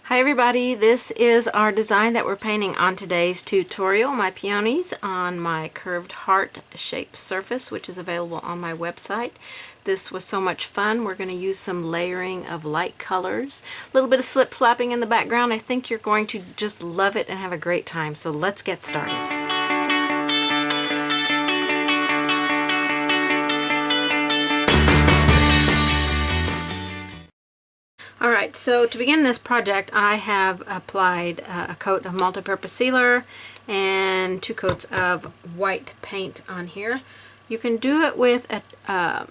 Hi everybody, this is our design that we're painting on today's tutorial, my peonies on my curved heart shaped surface, which is available on my website. This was so much fun. We're going to use some layering of light colors, a little bit of slip flapping in the background. I think you're going to just love it and have a great time, so let's get started. Alright, so to begin this project I have applied a coat of multi-purpose sealer and 2 coats of white paint on here. You can do it with a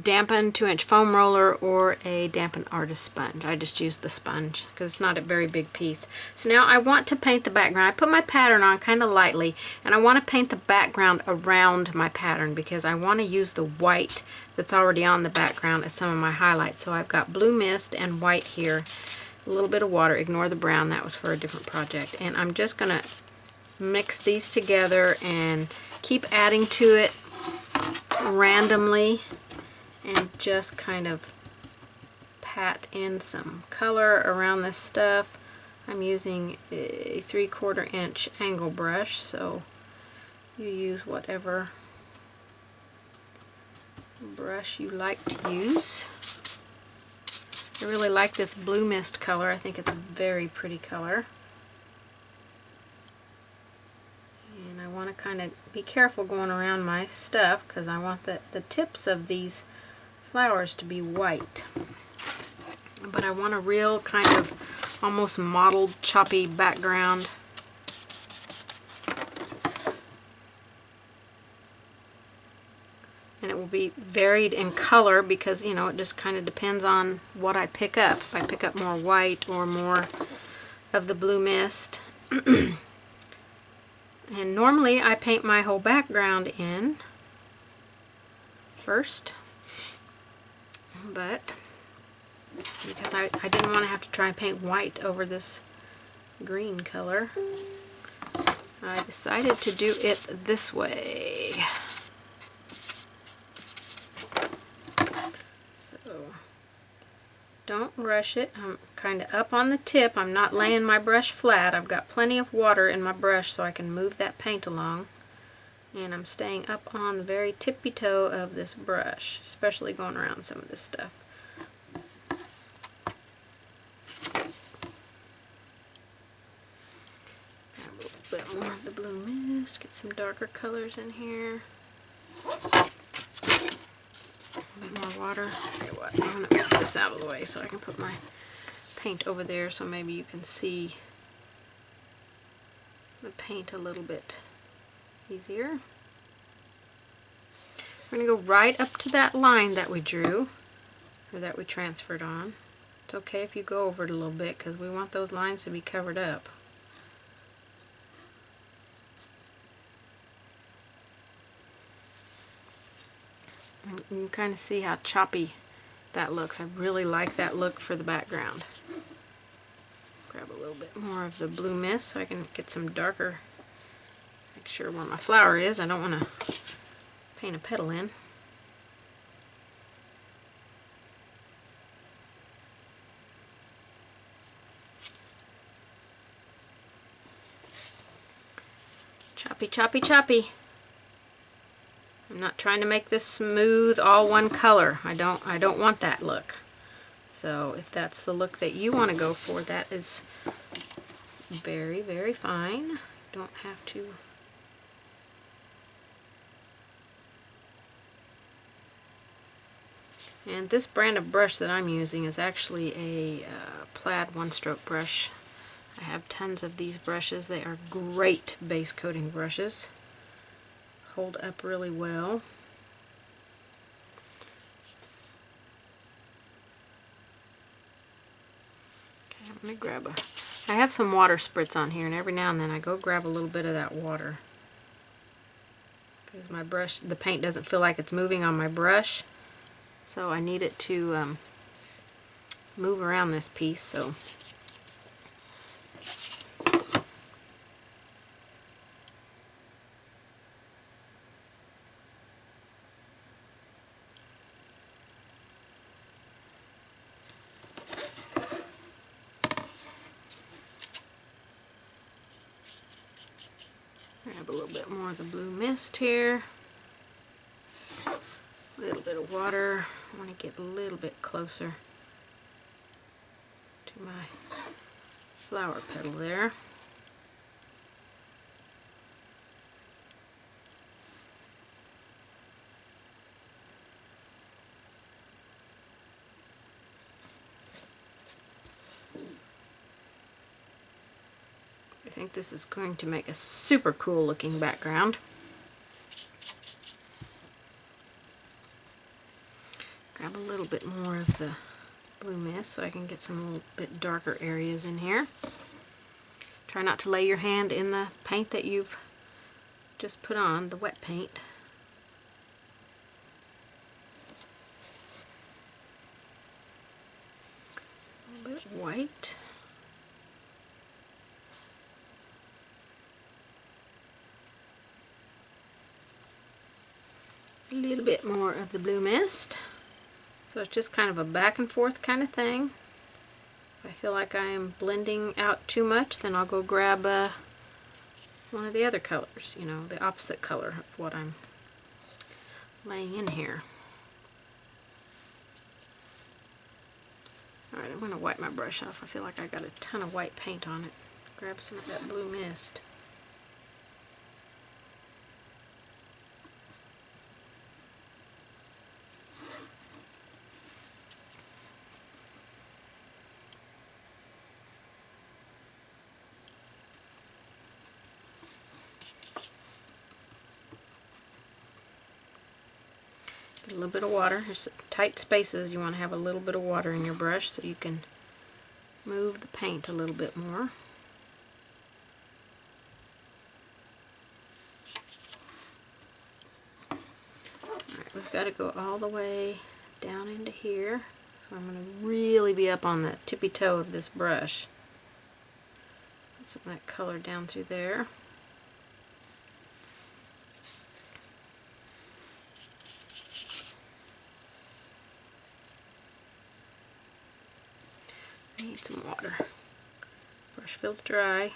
dampened 2-inch foam roller or a dampened artist sponge. I just used the sponge because it's not a very big piece. So now I want to paint the background. I put my pattern on kind of lightly and I want to paint the background around my pattern because I want to use the white that's already on the background as some of my highlights. So I've got blue mist and white here, a little bit of water. Ignore the brown, that was for a different project. And I'm just going to mix these together and keep adding to it randomly and just kind of pat in some color around this stuff. I'm using a 3/4 inch angle brush, so you use whatever brush you like to use. I really like this blue mist color. I think it's a very pretty color. And I want to kind of be careful going around my stuff because I want the tips of these flowers to be white. But I want a real kind of almost mottled, choppy background. And it will be varied in color because, you know, it just kind of depends on what I pick up. If I pick up more white or more of the blue mist. And normally I paint my whole background in first. But because I didn't want to have to try and paint white over this green color, I decided to do it this way. So don't rush it. I'm kind of up on the tip. I'm not laying my brush flat. I've got plenty of water in my brush so I can move that paint along. And I'm staying up on the very tippy toe of this brush, especially going around some of this stuff. Grab a little bit more of the blue mist, get some darker colors in here. A bit more water. Tell you what, I'm going to move this out of the way so I can put my paint over there so maybe you can see the paint a little bit easier. We're going to go right up to that line that we drew, or that we transferred on. It's okay if you go over it a little bit because we want those lines to be covered up. And you can kind of see how choppy that looks. I really like that look for the background. Grab a little bit more of the blue mist so I can get some darker. Make sure where my flower is. I don't want to paint a petal in. Choppy, choppy, choppy. I'm not trying to make this smooth, all one color. I don't want that look. So if that's the look that you want to go for, that is very, very fine. Don't have to. And this brand of brush that I'm using is actually a plaid one-stroke brush. I have tons of these brushes. They are great base coating brushes. Hold up really well. Okay, I'm going to grab I have some water spritz on here, and every now and then I go grab a little bit of that water. Because my brush, the paint doesn't feel like it's moving on my brush. So I need it to move around this piece. So grab a little bit more of the blue mist here. A little bit of water. I want to get a little bit closer to my flower petal there. I think this is going to make a super cool looking background. Grab a little bit more of the blue mist so I can get some little bit darker areas in here. Try not to lay your hand in the paint that you've just put on, the wet paint. A little bit of white. A little bit more of the blue mist. So it's just kind of a back and forth kind of thing. If I feel like I am blending out too much, then I'll go grab one of the other colors, you know, the opposite color of what I'm laying in here. Alright, I'm going to wipe my brush off. I feel like I got a ton of white paint on it. Grab some of that blue mist. A little bit of water. There's tight spaces. You want to have a little bit of water in your brush so you can move the paint a little bit more. Alright, we've got to go all the way down into here. So I'm going to really be up on the tippy toe of this brush. Put some of that color down through there. Need some water. Brush feels dry.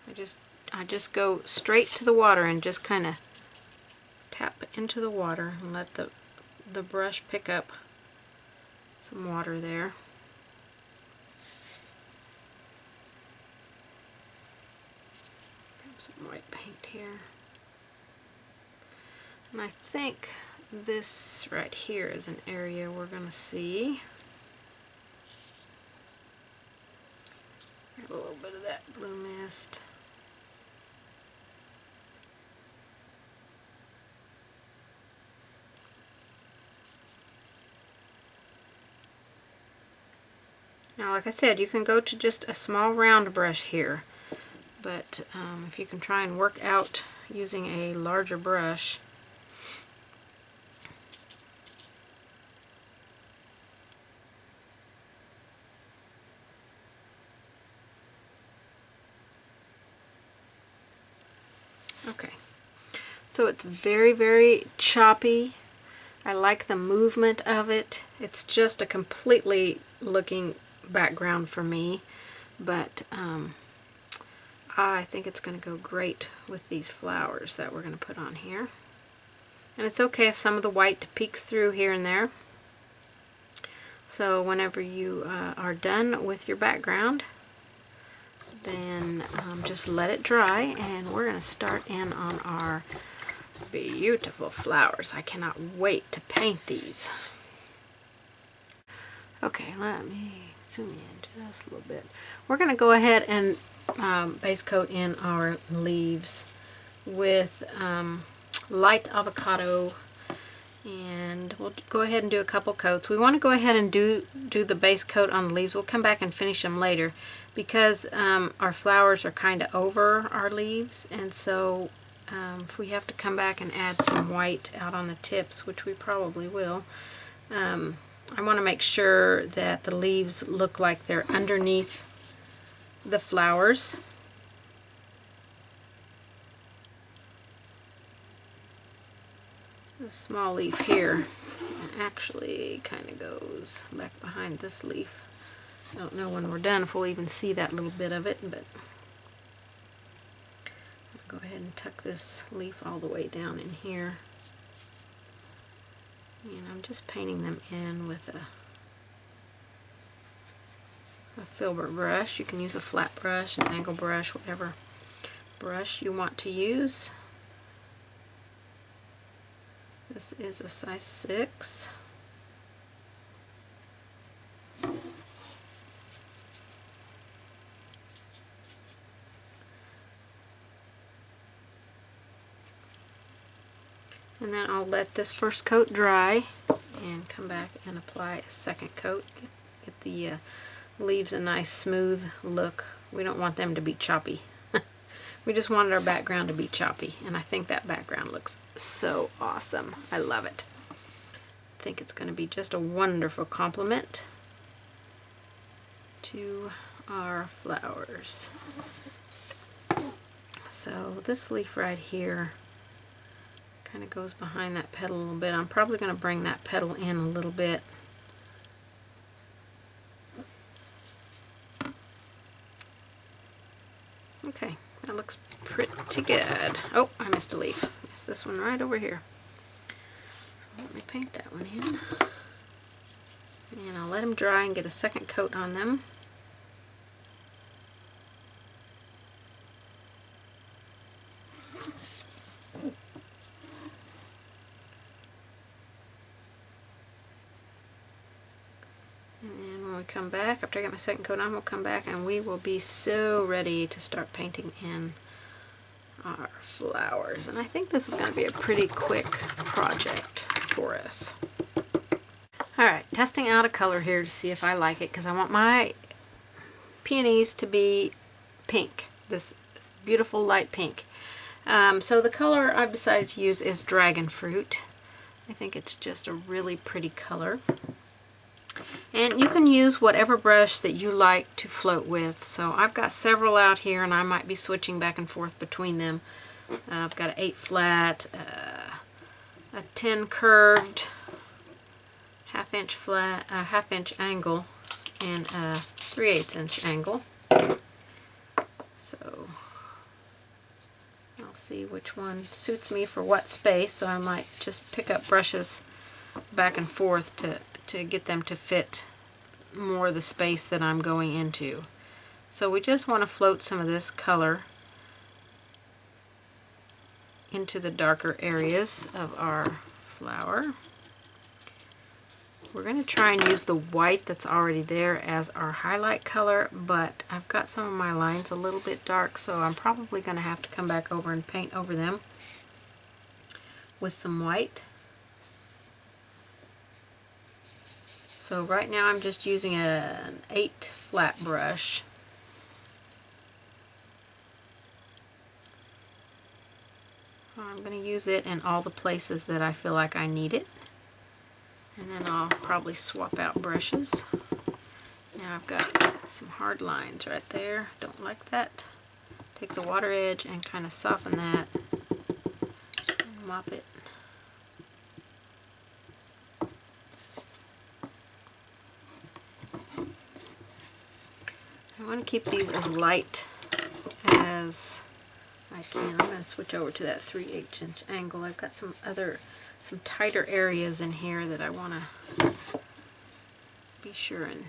I just go straight to the water and just kind of tap into the water and let the brush pick up some water there. Grab some white paint here. And I think this right here is an area we're going to see. Grab a little bit of that blue mist. Now, like I said, you can go to just a small round brush here, but if you can try and work out using a larger brush, okay, so it's very, very choppy. I like the movement of it. It's just a completely looking background for me, but I think it's going to go great with these flowers that we're going to put on here. And it's okay if some of the white peeks through here and there. So whenever you are done with your background, then just let it dry, and we're going to start in on our beautiful flowers. I cannot wait to paint these. Okay, let me zoom in just a little bit. We're going to go ahead and base coat in our leaves with light avocado, and we'll go ahead and do a couple coats. We want to go ahead and do the base coat on the leaves. We'll come back and finish them later because our flowers are kind of over our leaves, and so if we have to come back and add some white out on the tips, which we probably will, I want to make sure that the leaves look like they're underneath the flowers. This small leaf here actually kind of goes back behind this leaf. I don't know when we're done if we'll even see that little bit of it, but go ahead and tuck this leaf all the way down in here. And I'm just painting them in with a filbert brush. You can use a flat brush, an angle brush, whatever brush you want to use. This is a size 6. And then I'll let this first coat dry and come back and apply a second coat. Get the leaves a nice smooth look. We don't want them to be choppy. We just wanted our background to be choppy, and I think that background looks so awesome. I love it. I think it's going to be just a wonderful complement to our flowers. So this leaf right here kind of goes behind that petal a little bit. I'm probably going to bring that petal in a little bit. Okay, that looks pretty good. Oh, I missed a leaf. Missed this one right over here. So let me paint that one in. And I'll let them dry and get a second coat on them. Come back after I get my second coat on, we'll come back and we will be so ready to start painting in our flowers. And I think this is going to be a pretty quick project for us. Alright, testing out a color here to see if I like it, because I want my peonies to be pink, this beautiful light pink. So the color I've decided to use is Dragon Fruit. I think it's just a really pretty color. And you can use whatever brush that you like to float with. So I've got several out here, and I might be switching back and forth between them. I've got an 8 flat, a 10 curved, half-inch flat, half-inch angle, and a 3/8 inch angle. So I'll see which one suits me for what space. So I might just pick up brushes back and forth to get them to fit more of the space that I'm going into. So we just want to float some of this color into the darker areas of our flower. We're going to try and use the white that's already there as our highlight color, but I've got some of my lines a little bit dark, so I'm probably going to have to come back over and paint over them with some white. So right now I'm just using an 8 flat brush. So I'm going to use it in all the places that I feel like I need it. And then I'll probably swap out brushes. Now I've got some hard lines right there. Don't like that. Take the water edge and kind of soften that and mop it. I want to keep these as light as I can. I'm going to switch over to that 3/8 inch angle. I've got some tighter areas in here that I want to be sure and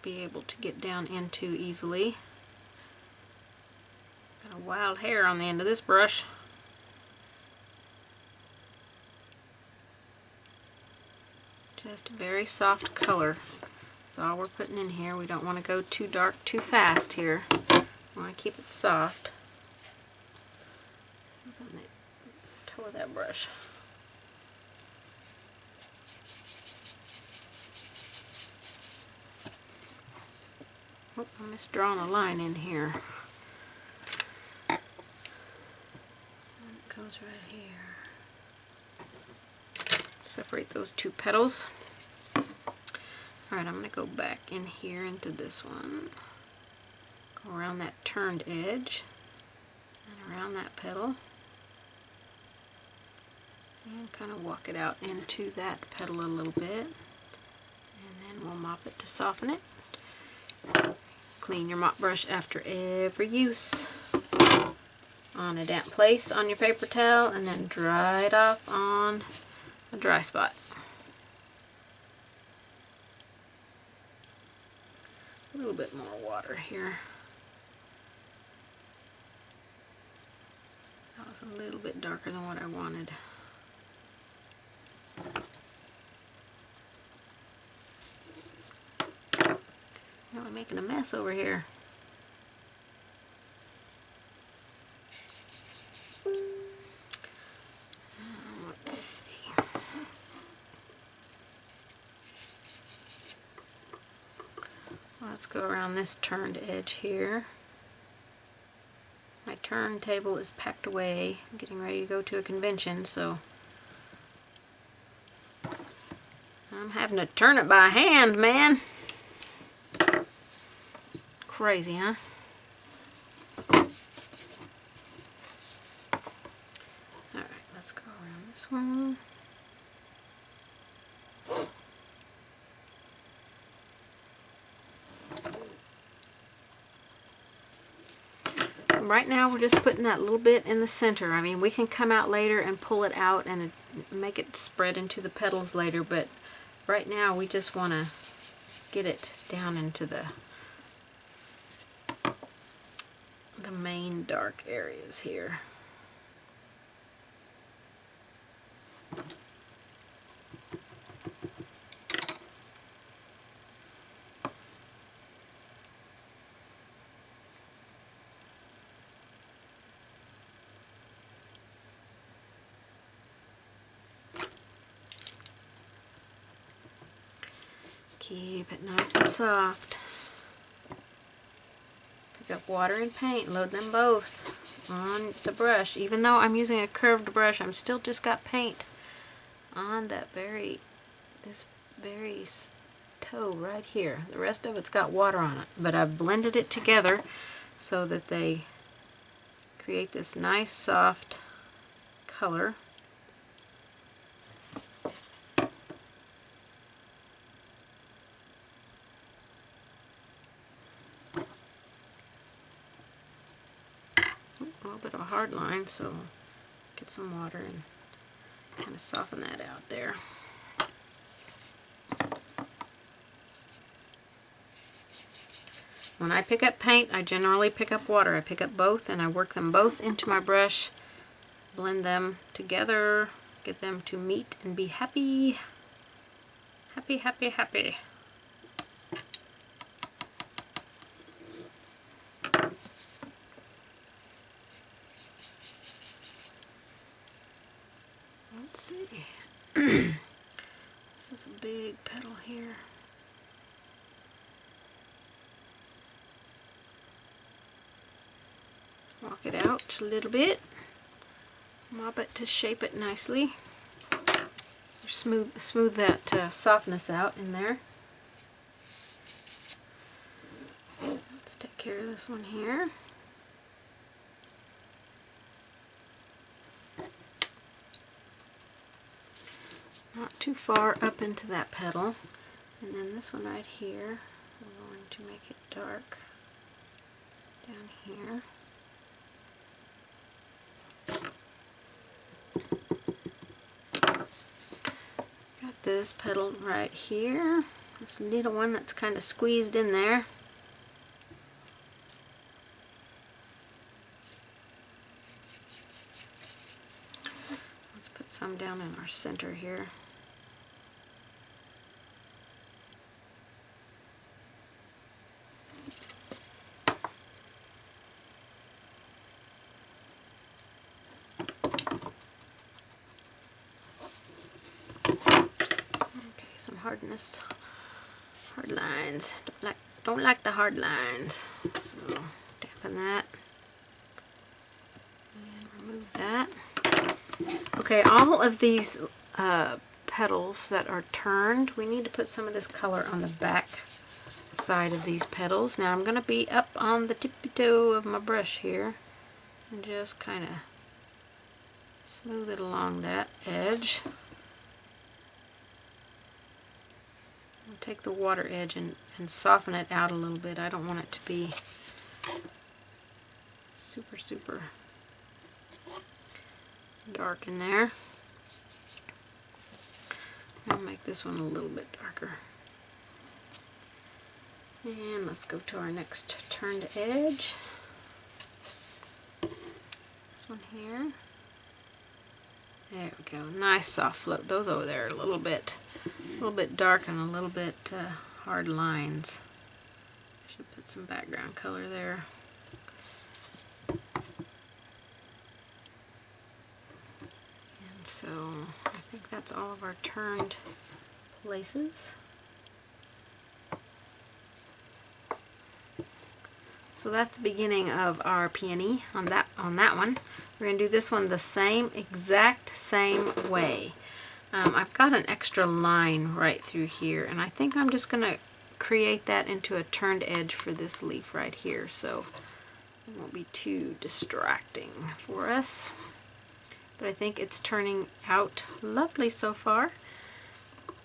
be able to get down into easily. Got a wild hair on the end of this brush. Just a very soft color. That's all we're putting in here. We don't want to go too dark too fast here. We want to keep it soft. What's on the toe of that brush? Oh, I missed drawing a line in here. And it goes right here. Separate those two petals. Alright, I'm going to go back in here into this one. Go around that turned edge. And around that petal. And kind of walk it out into that petal a little bit. And then we'll mop it to soften it. Clean your mop brush after every use. on a damp place on your paper towel and then dry it off on a dry spot. A little bit more water here. That was a little bit darker than what I wanted. Really making a mess over here. Let's see. Let's go around this turned edge here. My turntable is packed away. I'm getting ready to go to a convention, so I'm having to turn it by hand, man. Crazy, huh? Alright, let's go around this one. Right now we're just putting that little bit in the center. I mean, we can come out later and pull it out and make it spread into the petals later, but right now we just want to get it down into the main dark areas here. Keep it nice and soft. Pick up water and paint, load them both on the brush. Even though I'm using a curved brush, I'm still just got paint on that this very toe right here. The rest of it's got water on it, but I've blended it together so that they create this nice soft color. A little bit of a hard line, so get some water and kind of soften that out there. When I pick up paint, I generally pick up water. I pick up both and I work them both into my brush, blend them together, get them to meet and be happy. Happy, happy, happy. Let's see. This is a big petal here. Walk it out a little bit. Mop it to shape it nicely. Smooth that softness out in there. Let's take care of this one here. Not too far up into that petal. And then this one right here, we're going to make it dark down here. Got this petal right here. This little one that's kind of squeezed in there. Let's put some down in our center here. Some hardness, hard lines. Don't like the hard lines. So dampen that and remove that. Okay, all of these petals that are turned, we need to put some of this color on the back side of these petals. Now I'm going to be up on the tippy toe of my brush here and just kind of smooth it along that edge. Take the water edge and soften it out a little bit. I don't want it to be super dark in there. I'll make this one a little bit darker. And let's go to our next turned edge. This one here. There we go. Nice soft float. Those over there are a little bit dark and a little bit hard lines. Should put some background color there. And so I think that's all of our turned places. So that's the beginning of our peony on that one. We're going to do this one the exact same way. I've got an extra line right through here, and I think I'm just going to create that into a turned edge for this leaf right here, so it won't be too distracting for us. But I think it's turning out lovely so far.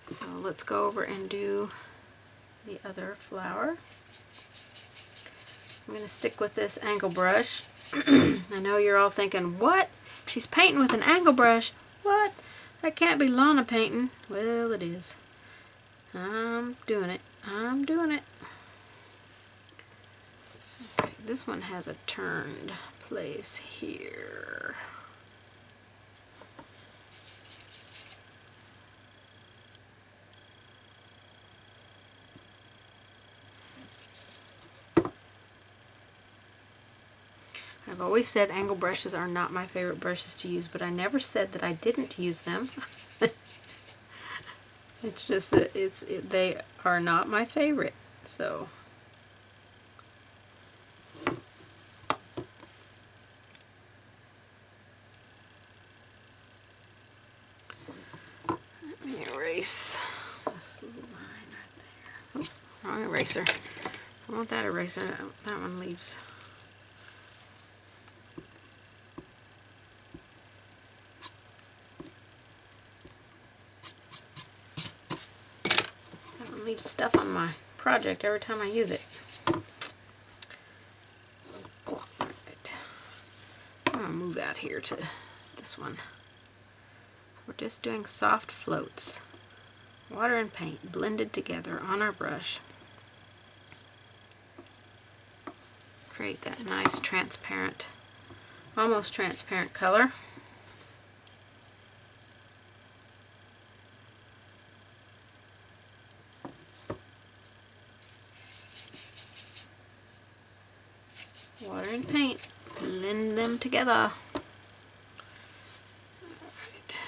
So let's go over and do the other flower. I'm going to stick with this angle brush. I know you're all thinking, what? She's painting with an angle brush? What? That can't be Lonna painting. Well, it is. I'm doing it. I'm doing it. Okay, this one has a turned place here. I've always said angle brushes are not my favorite brushes to use, but I never said that I didn't use them. It's just that they are not my favorite. So let me erase this little line right there. Oh, wrong eraser. I want that eraser. That one leaves. Leave stuff on my project every time I use it. Alright. I'm going to move out here to this one. We're just doing soft floats. Water and paint blended together on our brush. Create that nice transparent, almost transparent color. Water and paint, blend them together. Alright.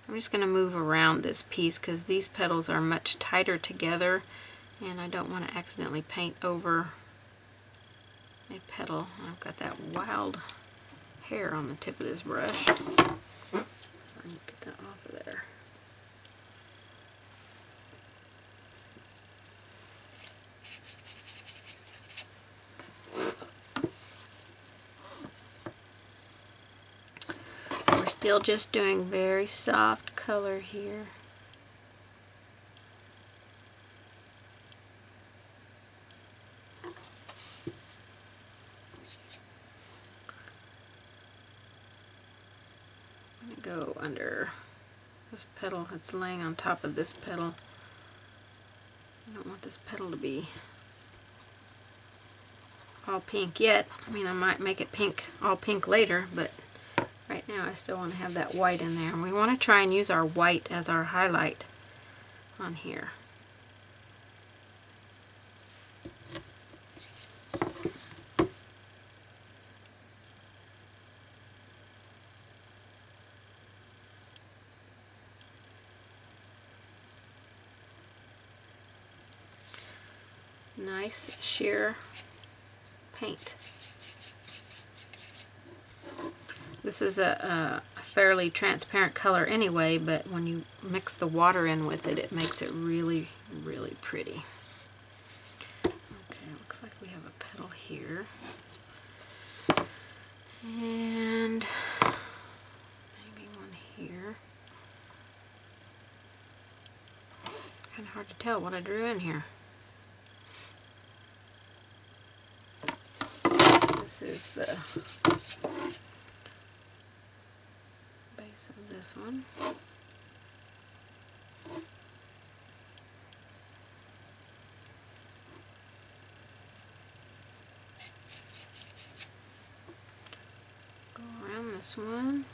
I'm just going to move around this piece because these petals are much tighter together and I don't want to accidentally paint over a petal. I've got that wild hair on the tip of this brush. Get that off of there. Still just doing very soft color here. I'm going to go under this petal that's laying on top of this petal. I don't want this petal to be all pink yet. I mean, I might make it pink, all pink later, but right now I still want to have that white in there. And we want to try and use our white as our highlight on here. Nice sheer paint. This is a fairly transparent color anyway, but when you mix the water in with it, it makes it really, really pretty. Okay, looks like we have a petal here. And maybe one here. Kind of hard to tell what I drew in here. This This is the base of this one. Go around this one.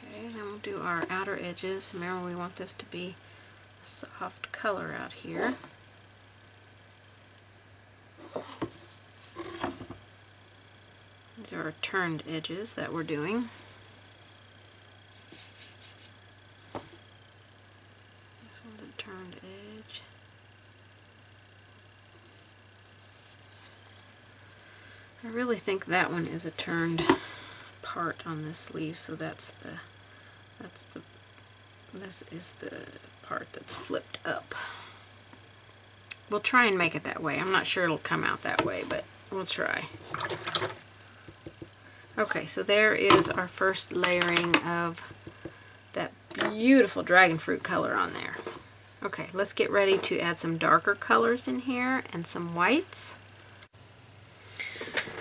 Okay, then we'll do our outer edges. Remember, we want this to be a soft color out here. These are our turned edges that we're doing. This one's a turned edge. I really think that one is a turned part on this sleeve, so this is the part that's flipped up. We'll try and make it that way. I'm not sure it'll come out that way, but we'll try. Okay, so there is our first layering of that beautiful dragon fruit color on there. Okay, let's get ready to add some darker colors in here and some whites.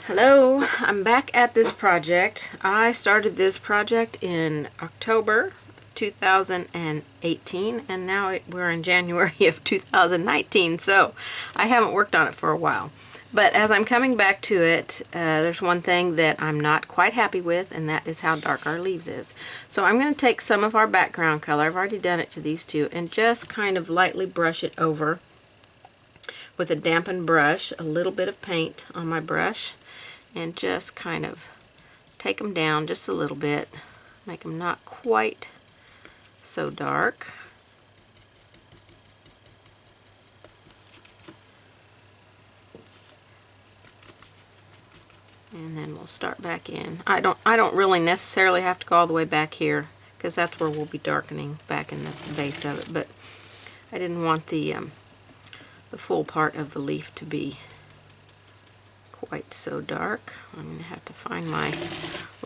Hello, I'm back at this project. I started this project in October 2018, and now we're in January of 2019, so I haven't worked on it for a while. But as I'm coming back to it, there's one thing that I'm not quite happy with, and that is how dark our leaves is. So I'm going to take some of our background color, I've already done it to these two, and just kind of lightly brush it over with a dampened brush, a little bit of paint on my brush, and just kind of take them down just a little bit, make them not quite so dark. And then we'll start back in. I don't really necessarily have to go all the way back here, because that's where we'll be darkening back in the base of it, but I didn't want the full part of the leaf to be quite so dark. I'm going to have to find my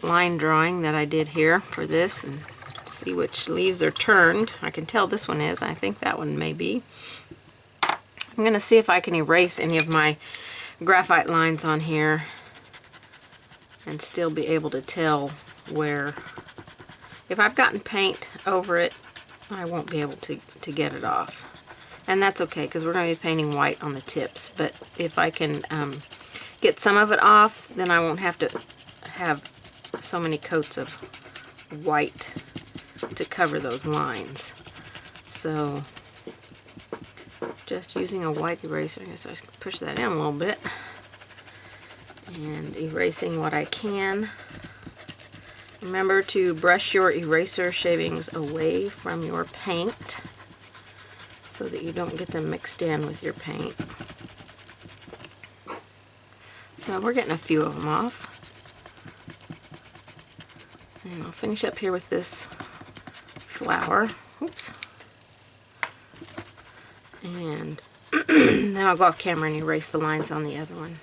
line drawing that I did here for this and see which leaves are turned. I can tell this one is. I think that one may be. I'm going to see if I can erase any of my graphite lines on here and still be able to tell where. If I've gotten paint over it, I won't be able to get it off. And that's okay, because we're going to be painting white on the tips. But if I can get some of it off, then I won't have to have so many coats of white to cover those lines. So just using a white eraser, I guess I should push that in a little bit, and erasing what I can. Remember to brush your eraser shavings away from your paint so that you don't get them mixed in with your paint. So we're getting a few of them off. And I'll finish up here with this flower. Oops. And then I'll go off camera and erase the lines on the other one.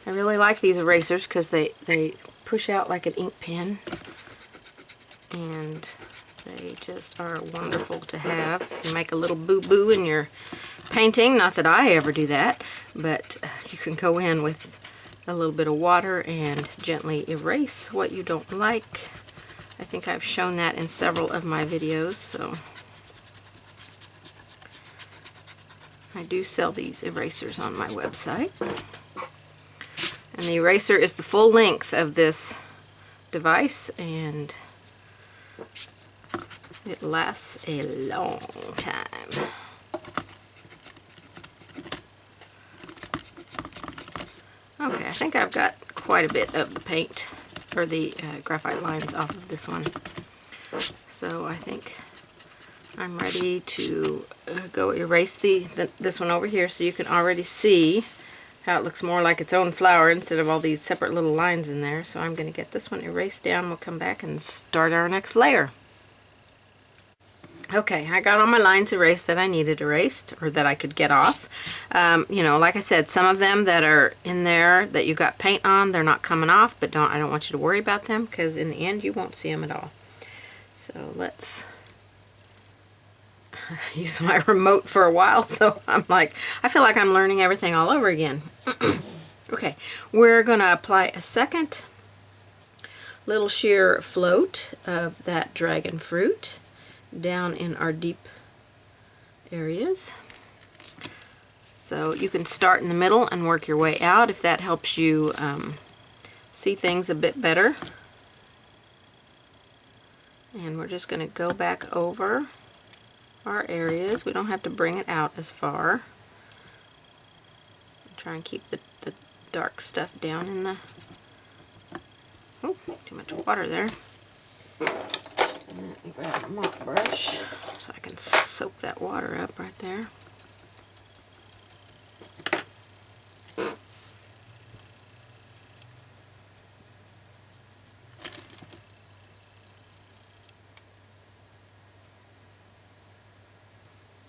I really like these erasers because they push out like an ink pen, and they just are wonderful to have. You make a little boo-boo in your painting, not that I ever do that, but you can go in with a little bit of water and gently erase what you don't like. I think I've shown that in several of my videos, so I do sell these erasers on my website. And the eraser is the full length of this device, and it lasts a long time. Okay, I think I've got quite a bit of the paint, or the graphite lines off of this one. So I think I'm ready to go erase this one over here, so you can already see how it looks more like its own flower instead of all these separate little lines in there. So I'm going to get this one erased down. We'll come back and start our next layer. Okay, I got all my lines erased that I needed erased, or that I could get off. You know, like I said, some of them that are in there that you got paint on, they're not coming off, but I don't want you to worry about them, because in the end you won't see them at all. So let's use my remote for a while, so I'm like, I feel like I'm learning everything all over again. Okay, we're going to apply a second little sheer float of that dragon fruit down in our deep areas. So you can start in the middle and work your way out if that helps you see things a bit better. And we're just going to go back over our areas. We don't have to bring it out as far. Try and keep the dark stuff down in the... Oh, too much water there. Let me grab a mop brush so I can soak that water up right there.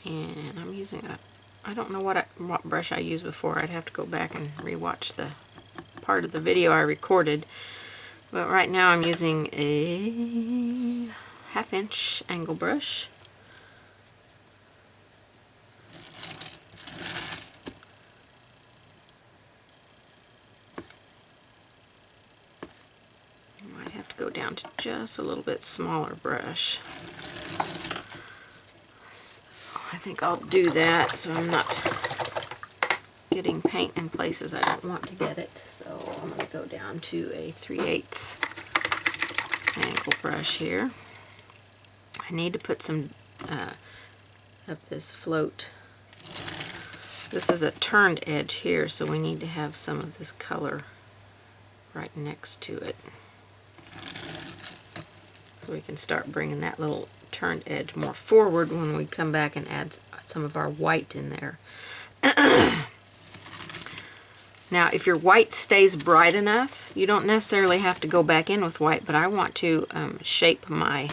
And I'm using I don't know what brush I used before. I'd have to go back and rewatch the part of the video I recorded. But right now I'm using a 1/2 inch angle brush. I might have to go down to just a little bit smaller brush. So I think I'll do that so I'm not getting paint in places I don't want to get it. So I'm going to go down to a 3/8 angle brush here. I need to put some of this float. This is a turned edge here, so we need to have some of this color right next to it. So we can start bringing that little turned edge more forward when we come back and add some of our white in there. Now, if your white stays bright enough, you don't necessarily have to go back in with white, but I want to shape my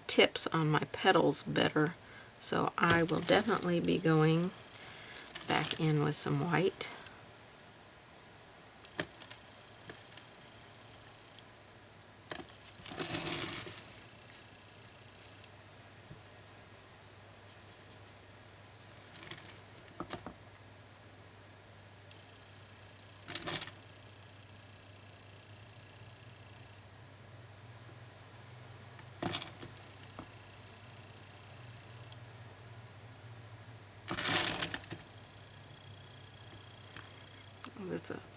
tips on my petals better, so I will definitely be going back in with some white.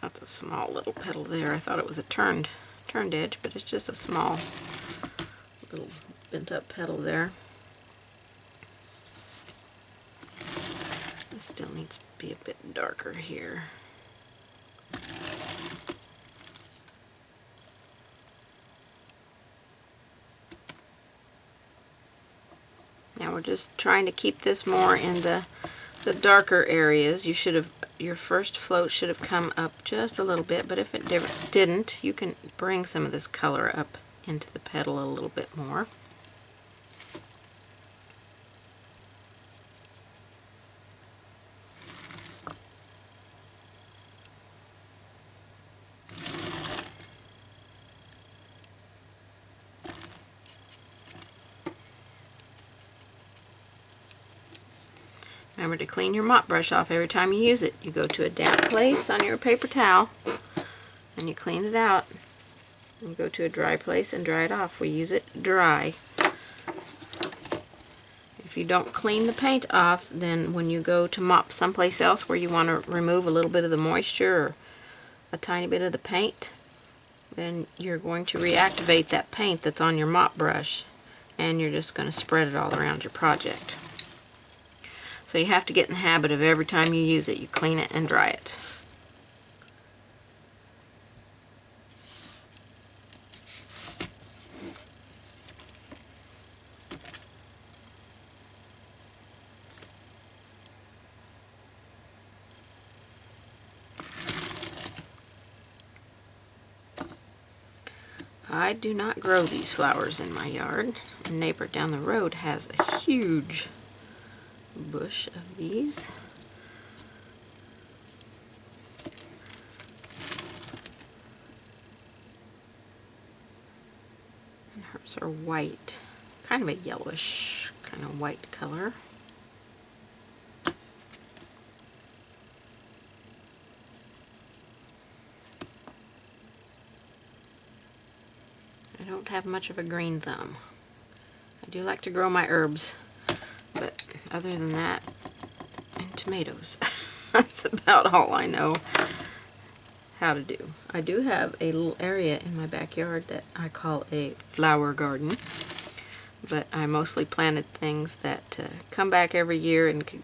That's a small little petal there. I thought it was a turned edge, but it's just a small little bent up petal there. This still needs to be a bit darker here. Now we're just trying to keep this more in the darker areas. Your first float should have come up just a little bit, but if it didn't, you can bring some of this color up into the petal a little bit more. Remember to clean your mop brush off every time you use it. You go to a damp place on your paper towel and you clean it out. You go to a dry place and dry it off. We use it dry. If you don't clean the paint off, then when you go to mop someplace else where you want to remove a little bit of the moisture or a tiny bit of the paint, then you're going to reactivate that paint that's on your mop brush, and you're just going to spread it all around your project. So you have to get in the habit of every time you use it, you clean it and dry it. I do not grow these flowers in my yard. A neighbor down the road has a huge bush of these. And hers are white, kind of a yellowish, kind of white color. I don't have much of a green thumb. I do like to grow my herbs, but other than that, and tomatoes, that's about all I know how to do. I do have a little area in my backyard that I call a flower garden, but I mostly planted things that come back every year and can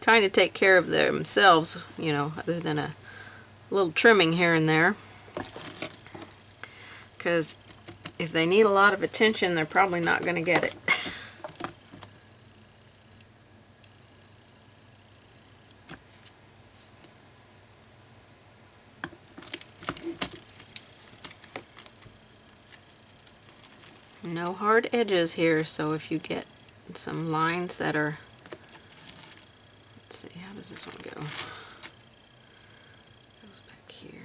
kind of take care of themselves, you know, other than a little trimming here and there. Because if they need a lot of attention, they're probably not going to get it. No hard edges here, so if you get some lines that are, let's see, how does this one go? Goes back here.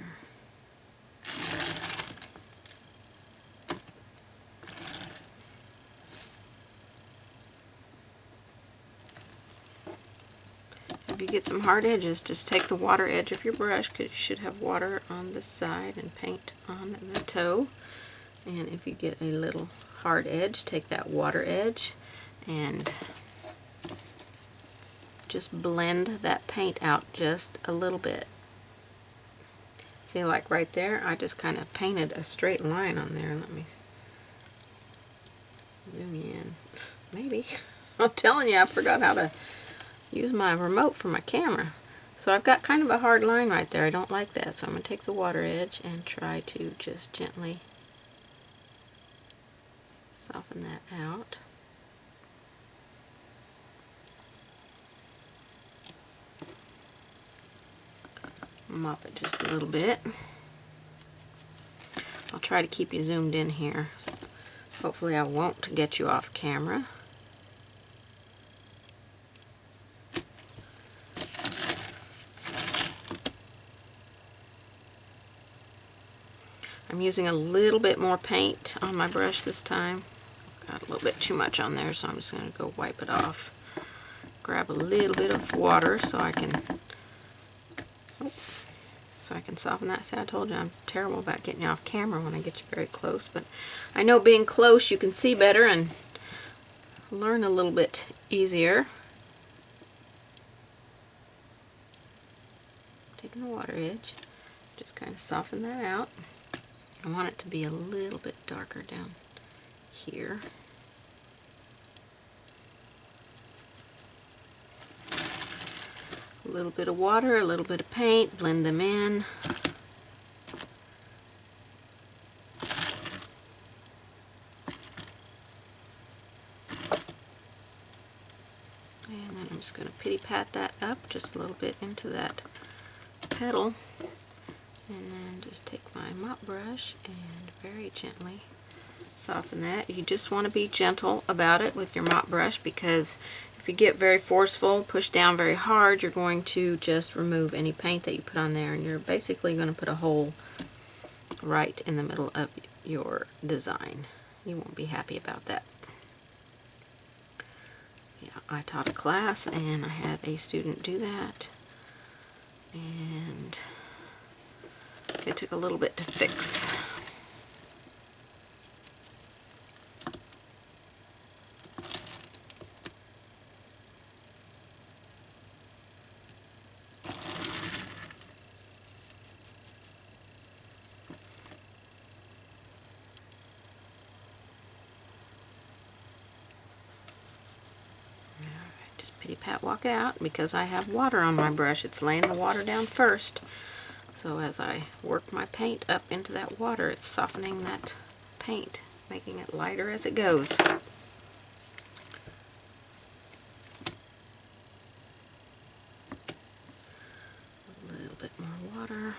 If you get some hard edges, just take the water edge of your brush, because you should have water on this side, and paint on the toe. And if you get a little hard edge, take that water edge and just blend that paint out just a little bit. See, like right there, I just kind of painted a straight line on there. Let me zoom you in. Maybe. I'm telling you, I forgot how to use my remote for my camera. So I've got kind of a hard line right there. I don't like that. So I'm going to take the water edge and try to just gently soften that out. Mop it just a little bit. I'll try to keep you zoomed in here. So hopefully I won't get you off camera. I'm using a little bit more paint on my brush this time. Got a little bit too much on there, so I'm just going to go wipe it off. Grab a little bit of water so I can soften that. See, I told you I'm terrible about getting you off camera when I get you very close, but I know being close you can see better and learn a little bit easier. Taking the water edge, just kind of soften that out. I want it to be a little bit darker down here. A little bit of water, a little bit of paint, blend them in. And then I'm just going to pity pat that up just a little bit into that petal. And then just take my mop brush and very gently soften that. You just want to be gentle about it with your mop brush, because if you get very forceful, push down very hard, you're going to just remove any paint that you put on there, and you're basically going to put a hole right in the middle of your design. You won't be happy about that. Yeah, I taught a class and I had a student do that, and it took a little bit to fix. Just pity pat walk it out. Because I have water on my brush, it's laying the water down first. So as I work my paint up into that water, it's softening that paint, making it lighter as it goes. A little bit more water.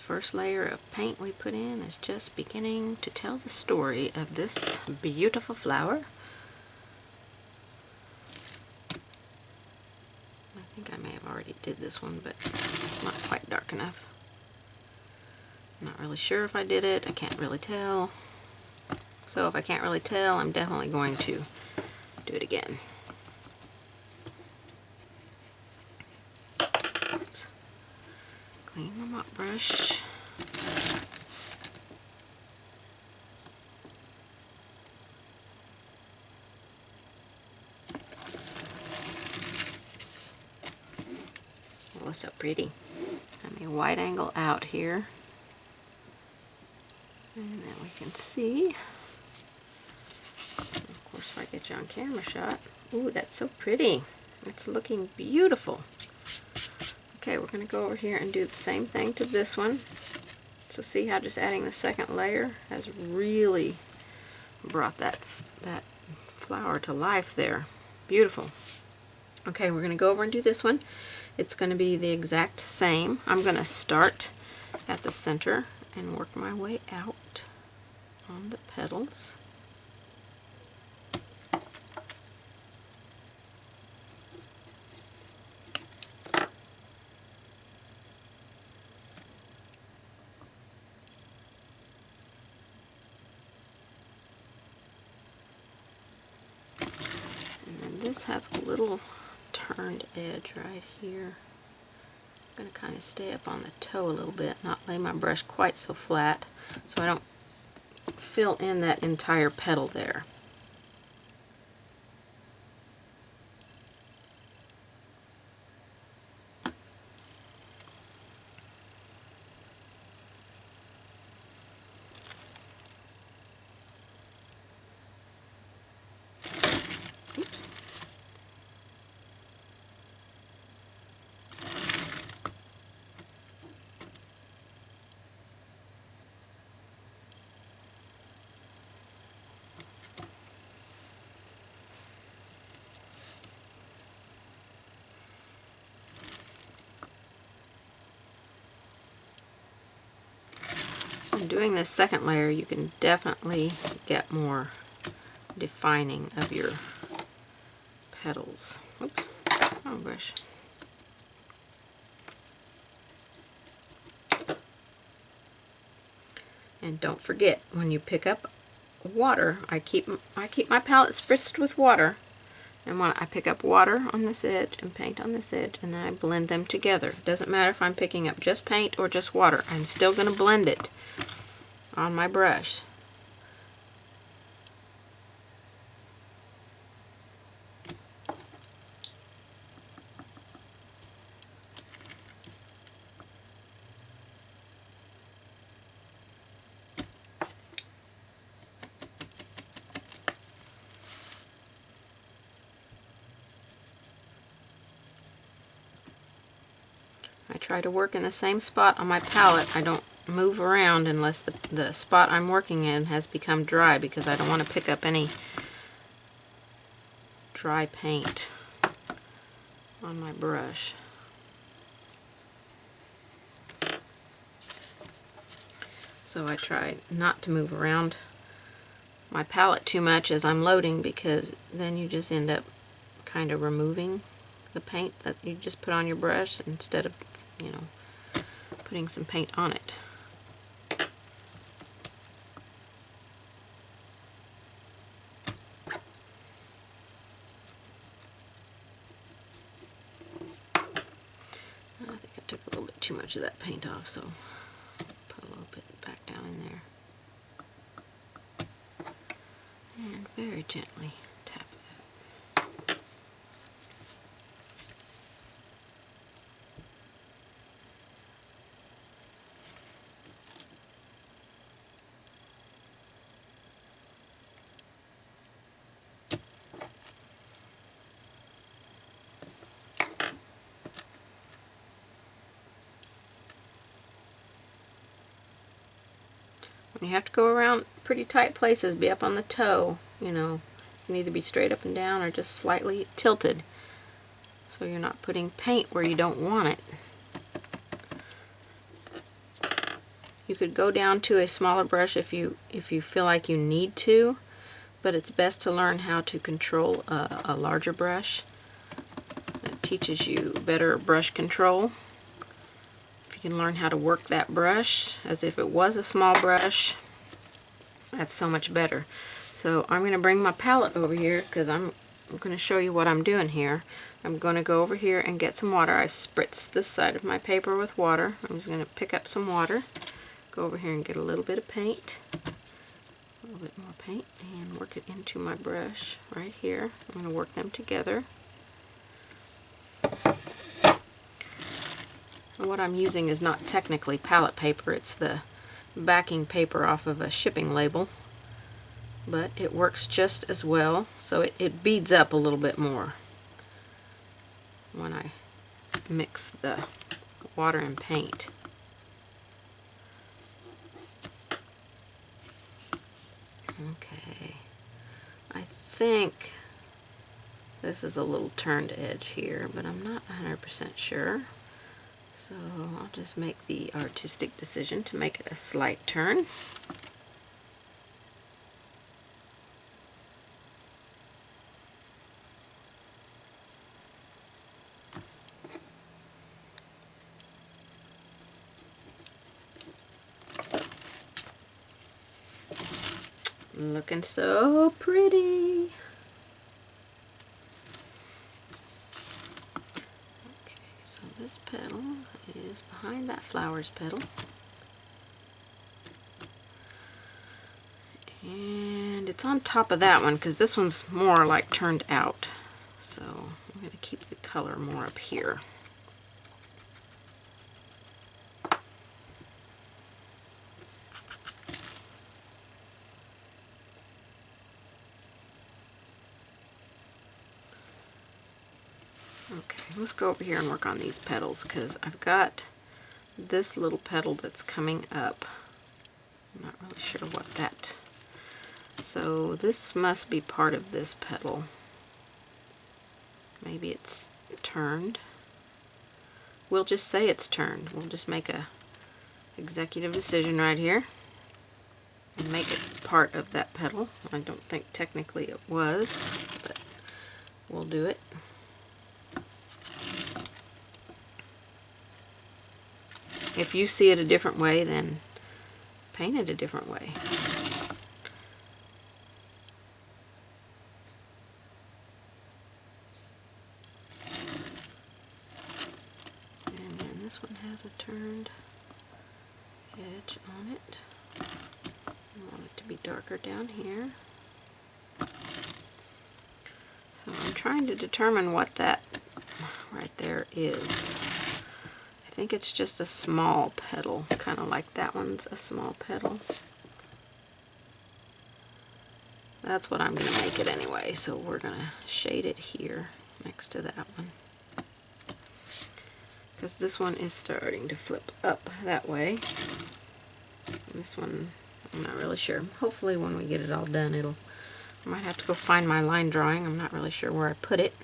first layer of paint we put in is just beginning to tell the story of this beautiful flower. I think I may have already did this one, but it's not quite dark enough. I'm not really sure if I did it. I can't really tell. So if I can't really tell, I'm definitely going to do it again. Oops. Clean my mop brush. Oh, so pretty. Let me wide angle out here. And then we can see. Of course, if I get you on camera shot. Ooh, that's so pretty. It's looking beautiful. Okay, we're going to go over here and do the same thing to this one. So see how just adding the second layer has really brought that flower to life there. Beautiful. Okay, we're going to go over and do this one. It's going to be the exact same. I'm going to start at the center and work my way out on the petals. And then this has a little turned edge right here. I'm going to kind of stay up on the toe a little bit, not lay my brush quite so flat so I don't fill in that entire petal there. Oops. In doing this second layer, you can definitely get more defining of your petals. Oops, wrong brush. And don't forget, when you pick up water, I keep my palette spritzed with water, and when I pick up water on this edge and paint on this edge, and then I blend them together. It doesn't matter if I'm picking up just paint or just water. I'm still going to blend it on my brush. I try to work in the same spot on my palette. I don't move around unless the spot I'm working in has become dry, because I don't want to pick up any dry paint on my brush. So I try not to move around my palette too much as I'm loading, because then you just end up kind of removing the paint that you just put on your brush instead of, you know, putting some paint on it. I think I took a little bit too much of that paint off, so put a little bit back down in there. And very gently tap that. You have to go around pretty tight places, be up on the toe, you know. You can either be straight up and down or just slightly tilted, so you're not putting paint where you don't want it. You could go down to a smaller brush if you feel like you need to, but it's best to learn how to control a larger brush. It teaches you better brush control. If you can learn how to work that brush as if it was a small brush, that's so much better. So I'm going to bring my palette over here because I'm going to show you what I'm doing here. I'm going to go over here and get some water. I spritzed this side of my paper with water. I'm just going to pick up some water, go over here and get a little bit of paint, a little bit more paint, and work it into my brush right here. I'm going to work them together. And what I'm using is not technically palette paper, it's the backing paper off of a shipping label, but it works just as well, so it beads up a little bit more when I mix the water and paint. Okay, I think this is a little turned edge here, but I'm not 100% sure. So I'll just make the artistic decision to make it a slight turn. Looking so pretty. So this petal is behind that flowers petal, and it's on top of that one because this one's more like turned out, so I'm going to keep the color more up here. Okay, let's go over here and work on these petals because I've got this little petal that's coming up. I'm not really sure what that. So this must be part of this petal. Maybe it's turned. We'll just say it's turned. We'll just make a executive decision right here and make it part of that petal. I don't think technically it was, but we'll do it. If you see it a different way, then paint it a different way. And then this one has a turned edge on it. I want it to be darker down here. So I'm trying to determine what that right there is. I think it's just a small petal, kind of like that one's a small petal. That's what I'm going to make it anyway, so we're going to shade it here next to that one. Because this one is starting to flip up that way. This one, I'm not really sure. Hopefully when we get it all done, I might have to go find my line drawing. I'm not really sure where I put it.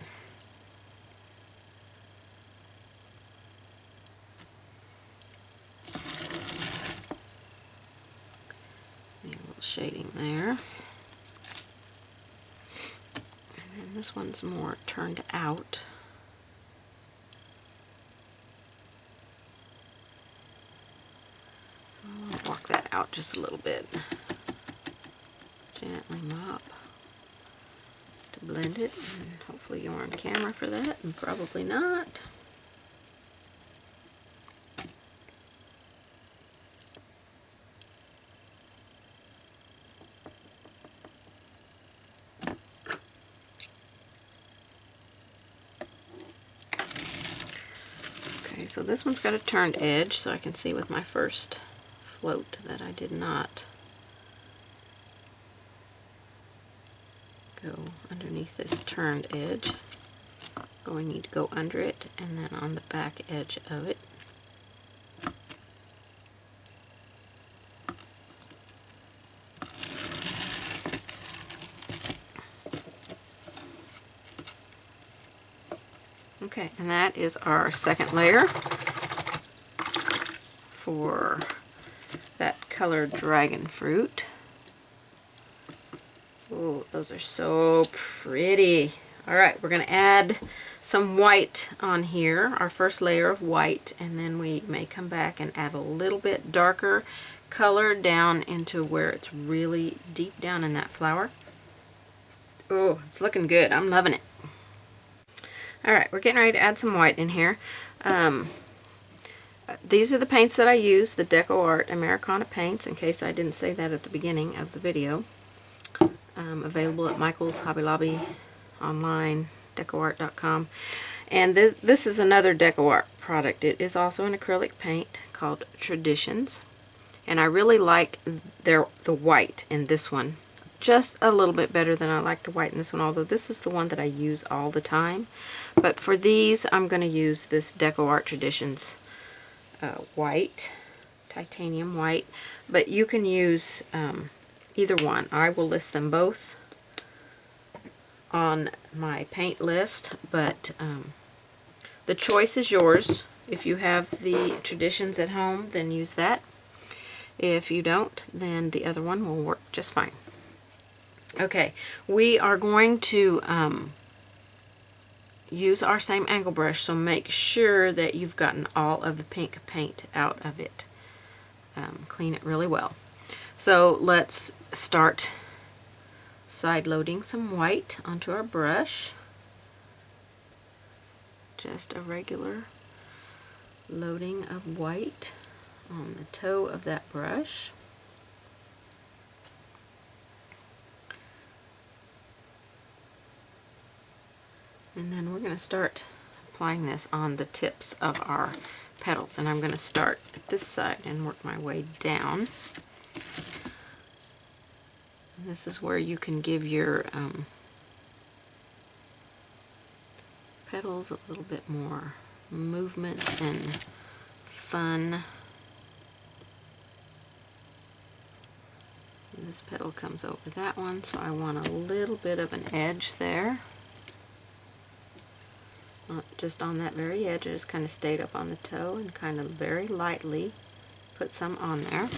Shading there, and then this one's more turned out. So I want to walk that out just a little bit. Gently mop to blend it, and hopefully you're on camera for that, and probably not. So this one's got a turned edge, so I can see with my first float that I did not go underneath this turned edge. So we need to go under it and then on the back edge of it. Okay, and that is our second layer for colored dragon fruit. Oh, those are so pretty. All right, we're going to add some white on here, our first layer of white, and then we may come back and add a little bit darker color down into where it's really deep down in that flower. Oh, it's looking good. I'm loving it. All right, we're getting ready to add some white in here. These are the paints that I use, the DecoArt Americana paints, in case I didn't say that at the beginning of the video. Available at Michael's, Hobby Lobby, online, DecoArt.com. And this is another DecoArt product. It is also an acrylic paint called Traditions. And I really like the white in this one. Just a little bit better than I like the white in this one, although this is the one that I use all the time. But for these, I'm going to use this DecoArt Traditions white, titanium white. But you can use either one. I will list them both on my paint list, but the choice is yours. If you have the Traditions at home, then use that. If you don't, then the other one will work just fine. Okay, we are going to use our same angle brush, so make sure that you've gotten all of the pink paint out of it. Clean it really well. So let's start side loading some white onto our brush. Just a regular loading of white on the toe of that brush. And then we're going to start applying this on the tips of our petals. And I'm going to start at this side and work my way down. And this is where you can give your petals a little bit more movement and fun. This petal comes over that one, so I want a little bit of an edge there. Not just on that very edge, I just kind of stayed up on the toe and kind of very lightly put some on there.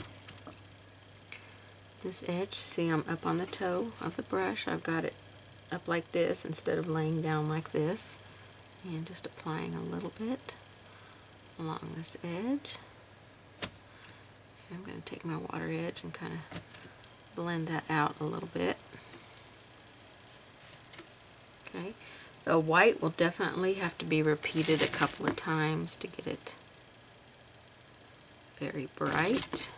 This edge, see, I'm up on the toe of the brush. I've got it up like this instead of laying down like this. And just applying a little bit along this edge. And I'm going to take my water edge and kind of blend that out a little bit. Okay. The white will definitely have to be repeated a couple of times to get it very bright.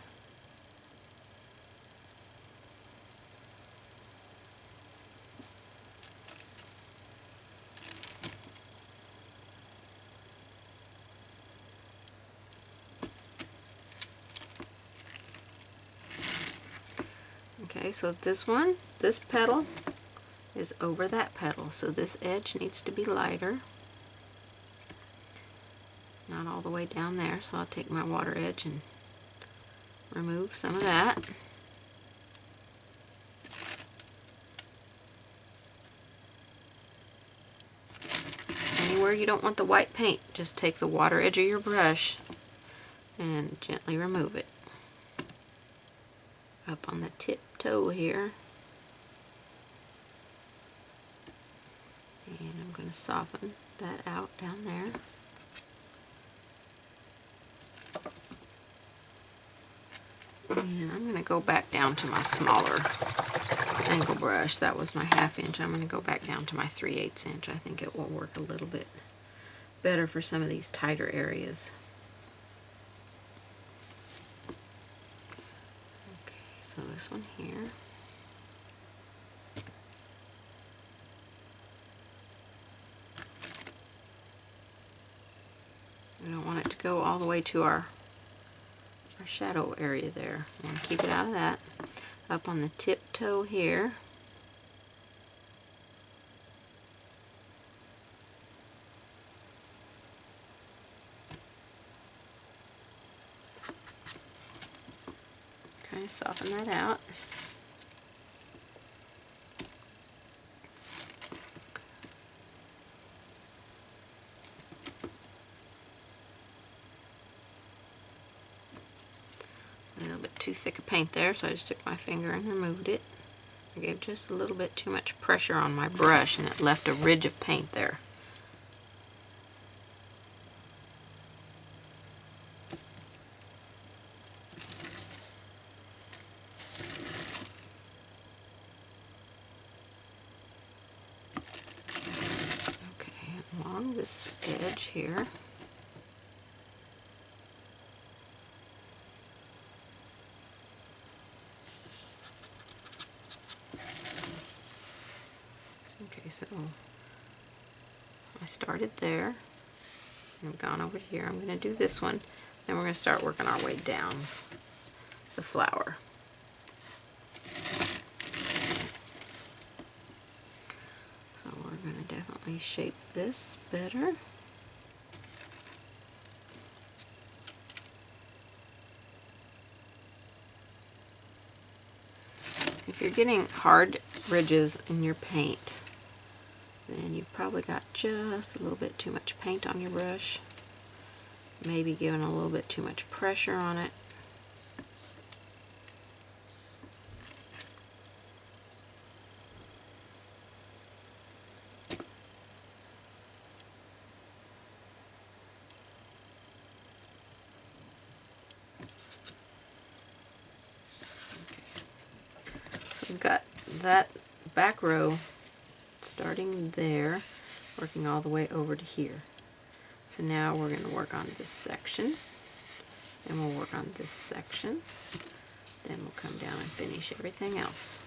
Okay, so this petal is over that petal, so this edge needs to be lighter. Not all the way down there, so I'll take my water edge and remove some of that. Anywhere you don't want the white paint, just take the water edge of your brush and gently remove it. Up on the tip toe here. And I'm going to soften that out down there. And I'm going to go back down to my smaller angle brush. That was my 1/2 inch. I'm going to go back down to my 3/8 inch. I think it will work a little bit better for some of these tighter areas. Okay, so this one here. We don't want it to go all the way to our shadow area there. I want to keep it out of that. Up on the tip toe here. Okay, soften that out. too thick a paint there, so I just took my finger and removed it. I gave just a little bit too much pressure on my brush and it left a ridge of paint there. Okay, along this edge here. Okay, so I started there, and I've gone over here. I'm going to do this one, then we're going to start working our way down the flower. So we're going to definitely shape this better. If you're getting hard ridges in your paint, then you've probably got just a little bit too much paint on your brush. Maybe giving a little bit too much pressure on it. We've got that back row starting there, working all the way over to here. So now we're going to work on this section, and we'll work on this section, then we'll come down and finish everything else.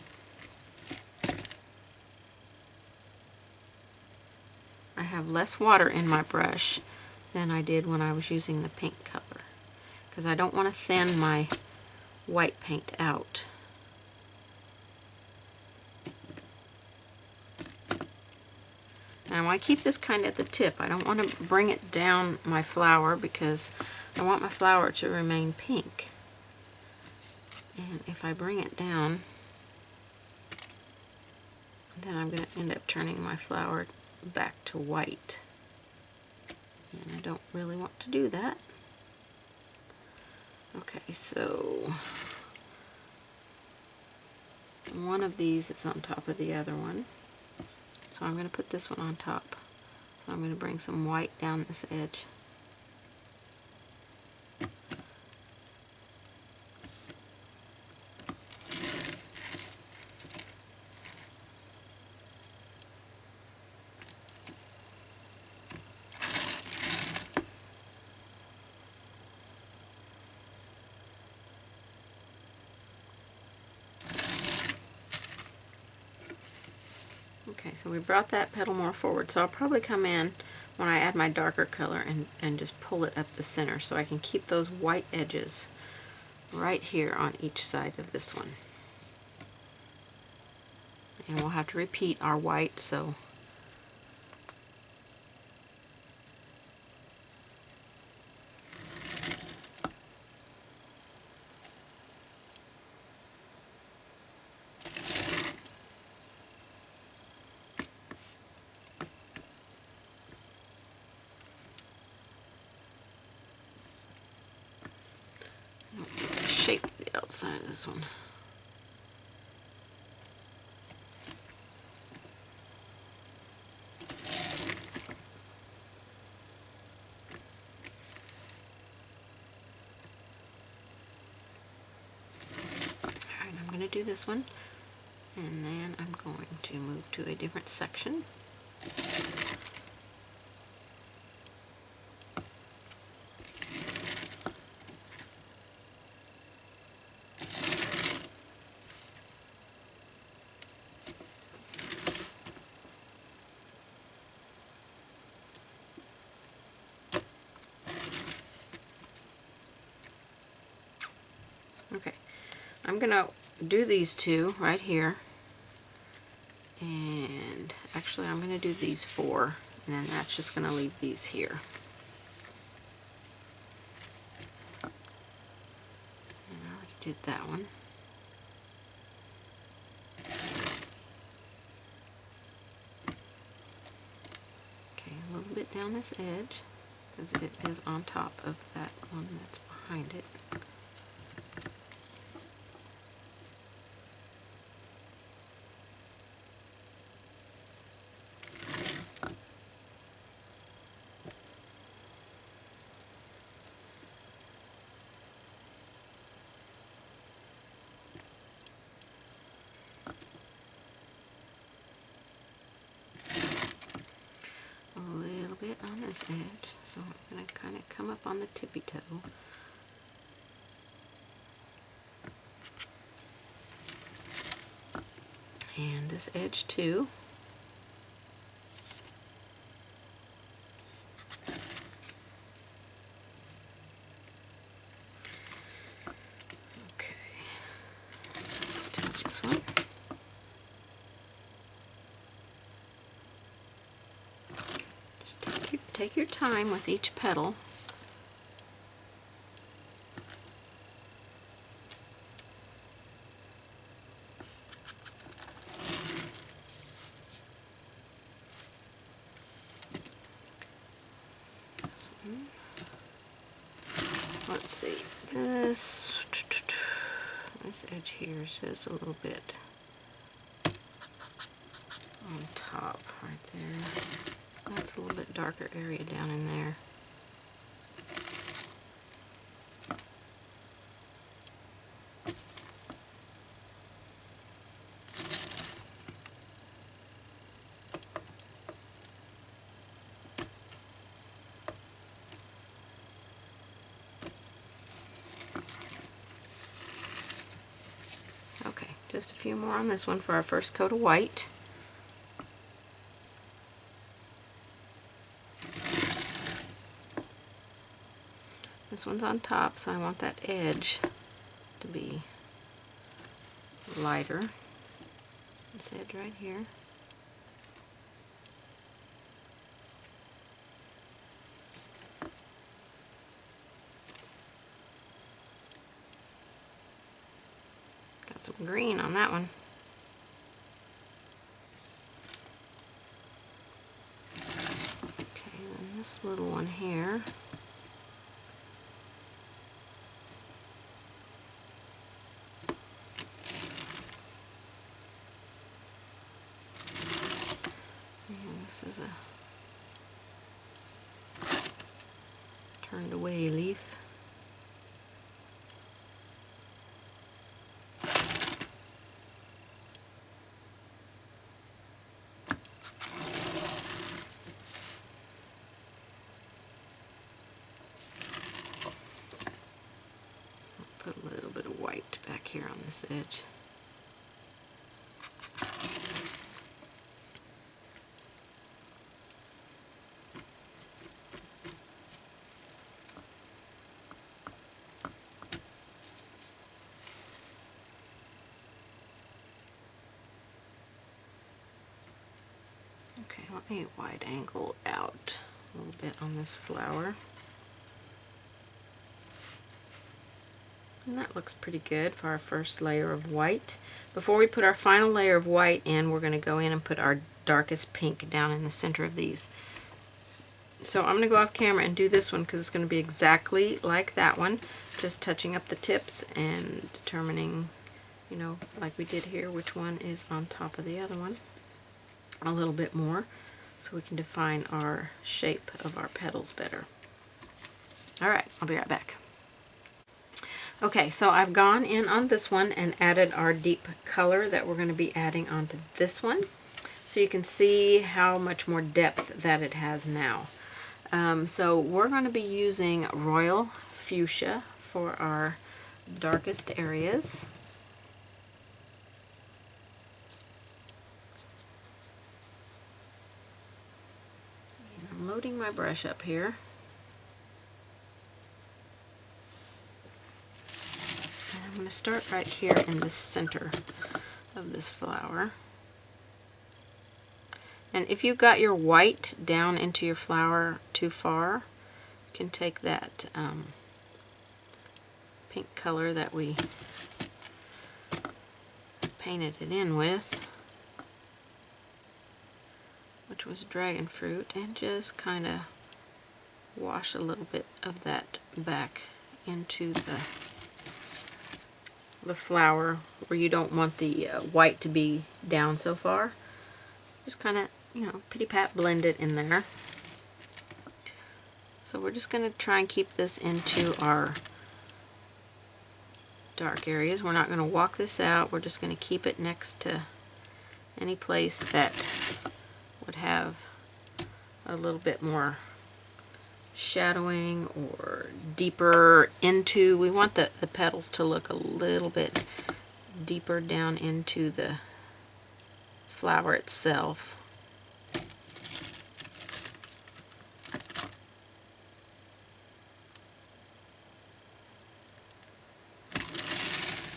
I have less water in my brush than I did when I was using the pink color, because I don't want to thin my white paint out. And I want to keep this kind of at the tip. I don't want to bring it down my flower because I want my flower to remain pink. And if I bring it down, then I'm going to end up turning my flower back to white. And I don't really want to do that. Okay, so one of these is on top of the other one. So I'm going to put this one on top. So I'm going to bring some white down this edge. Okay, so we brought that petal more forward, so I'll probably come in when I add my darker color and just pull it up the center so I can keep those white edges right here on each side of this one. And we'll have to repeat our white, so shape the outside of this one. Alright, I'm going to do this one, and then I'm going to move to a different section. Okay, I'm going to do these two right here, and actually I'm going to do these four, and then that's just going to leave these here. And I already did that one. Okay, a little bit down this edge, because it is on top of that one that's behind it. this edge. So I'm going to kind of come up on the tippy toe. And this edge too. Okay, let's do this one. Just take your time with each petal. Let's see, this edge here is just a little bit on top right there. That's a little bit darker area down in there. Okay, just a few more on this one for our first coat of white. This one's on top, so I want that edge to be lighter. This edge right here. Got some green on that one. Okay, then this little one here. This is a turned away leaf. Put a little bit of white back here on this edge. Okay, let me wide angle out a little bit on this flower. And that looks pretty good for our first layer of white. Before we put our final layer of white in, we're going to go in and put our darkest pink down in the center of these. So I'm going to go off camera and do this one because it's going to be exactly like that one. Just touching up the tips and determining, you know, like we did here, which one is on top of the other one. A little bit more so we can define our shape of our petals better. Alright, I'll be right back. Okay, so I've gone in on this one and added our deep color that we're going to be adding onto this one. So you can see how much more depth that it has now. So we're going to be using Royal Fuchsia for our darkest areas. I'm loading my brush up here. And I'm going to start right here in the center of this flower. And if you got your white down into your flower too far, you can take that pink color that we painted it in with, which was dragon fruit, and just kind of wash a little bit of that back into the flower where you don't want the white to be down so far. Just kind of, you know, pity-pat blend it in there. So we're just going to try and keep this into our dark areas. We're not going to walk this out. We're just going to keep it next to any place that would have a little bit more shadowing or deeper into, we want the petals to look a little bit deeper down into the flower itself.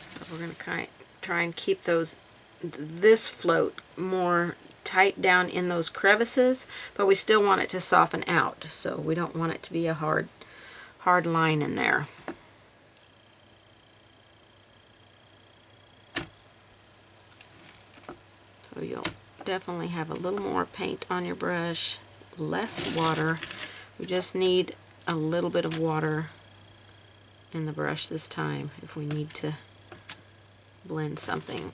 So we're going to try and keep this float more tight down in those crevices, but we still want it to soften out, so we don't want it to be a hard line in there. So you'll definitely have a little more paint on your brush, less water. We just need a little bit of water in the brush this time if we need to blend something.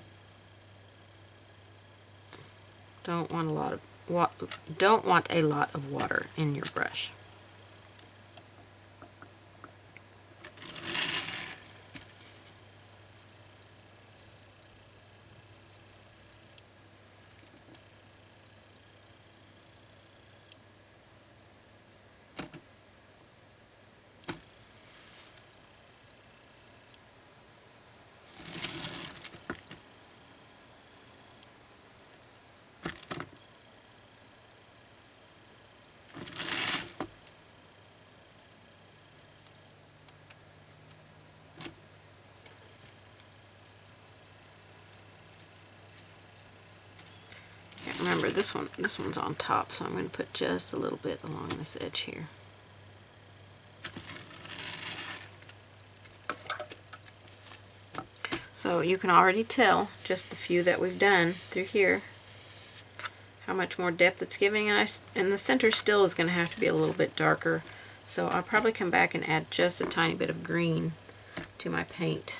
Don't want a lot of water in your brush. Remember, this one's on top, so I'm going to put just a little bit along this edge here. So you can already tell, just the few that we've done through here, how much more depth it's giving, and the center still is going to have to be a little bit darker. So I'll probably come back and add just a tiny bit of green to my paint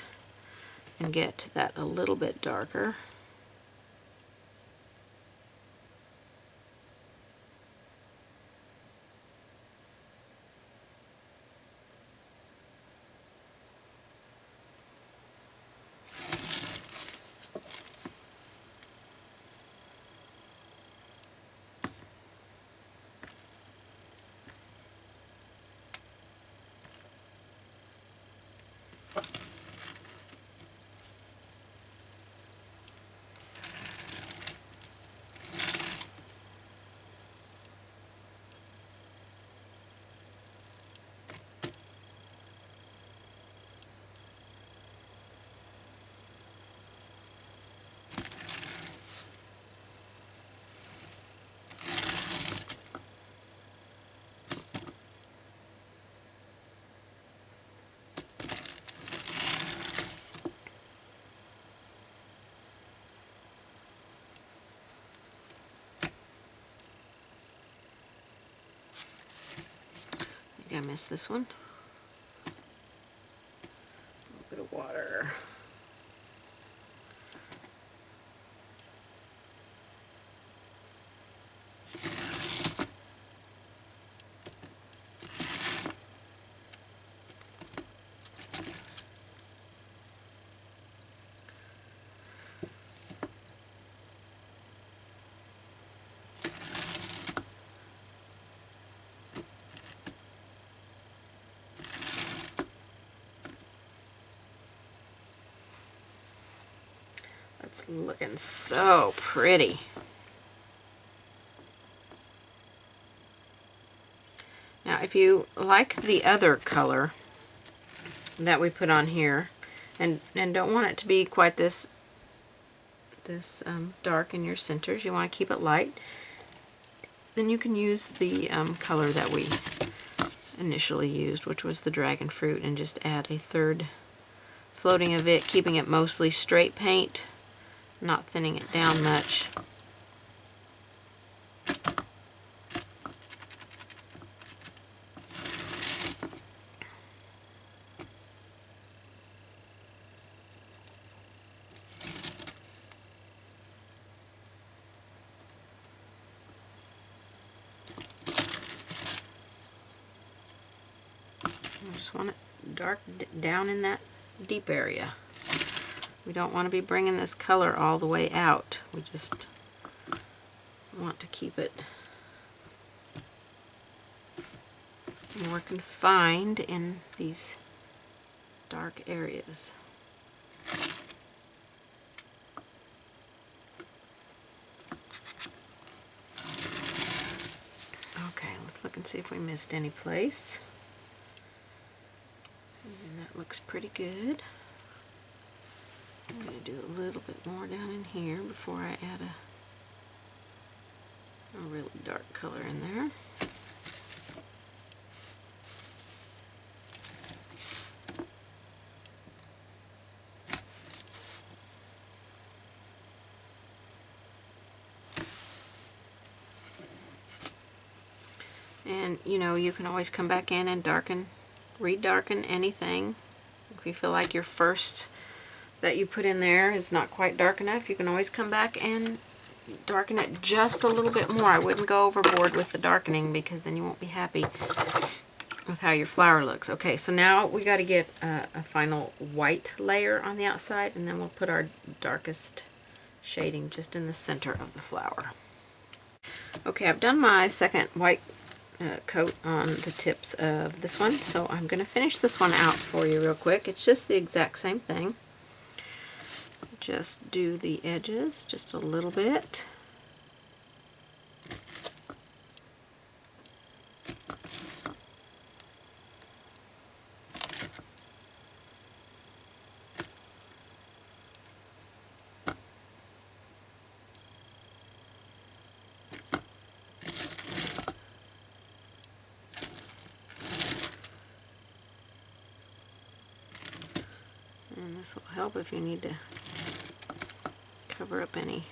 and get that a little bit darker. I missed this one. A little bit of water. It's looking so pretty. Now, if you like the other color that we put on here, and don't want it to be quite this dark in your centers, you want to keep it light, then you can use the color that we initially used, which was the dragon fruit, and just add a third floating of it, keeping it mostly straight paint, not thinning it down much. I just want it dark down in that deep area. We don't want to be bringing this color all the way out. We just want to keep it more confined in these dark areas. Okay, let's look and see if we missed any place. And that looks pretty good. I'm going to do a little bit more down in here before I add a really dark color in there. And you know, you can always come back in and redarken anything. If you feel like your first that you put in there is not quite dark enough, you can always come back and darken it just a little bit more. I wouldn't go overboard with the darkening because then you won't be happy with how your flower looks. Okay, so now we got to get a final white layer on the outside, and then we'll put our darkest shading just in the center of the flower. Okay, I've done my second white coat on the tips of this one, so I'm going to finish this one out for you real quick. It's just the exact same thing. Just do the edges just a little bit. And this will help if you need to cover up any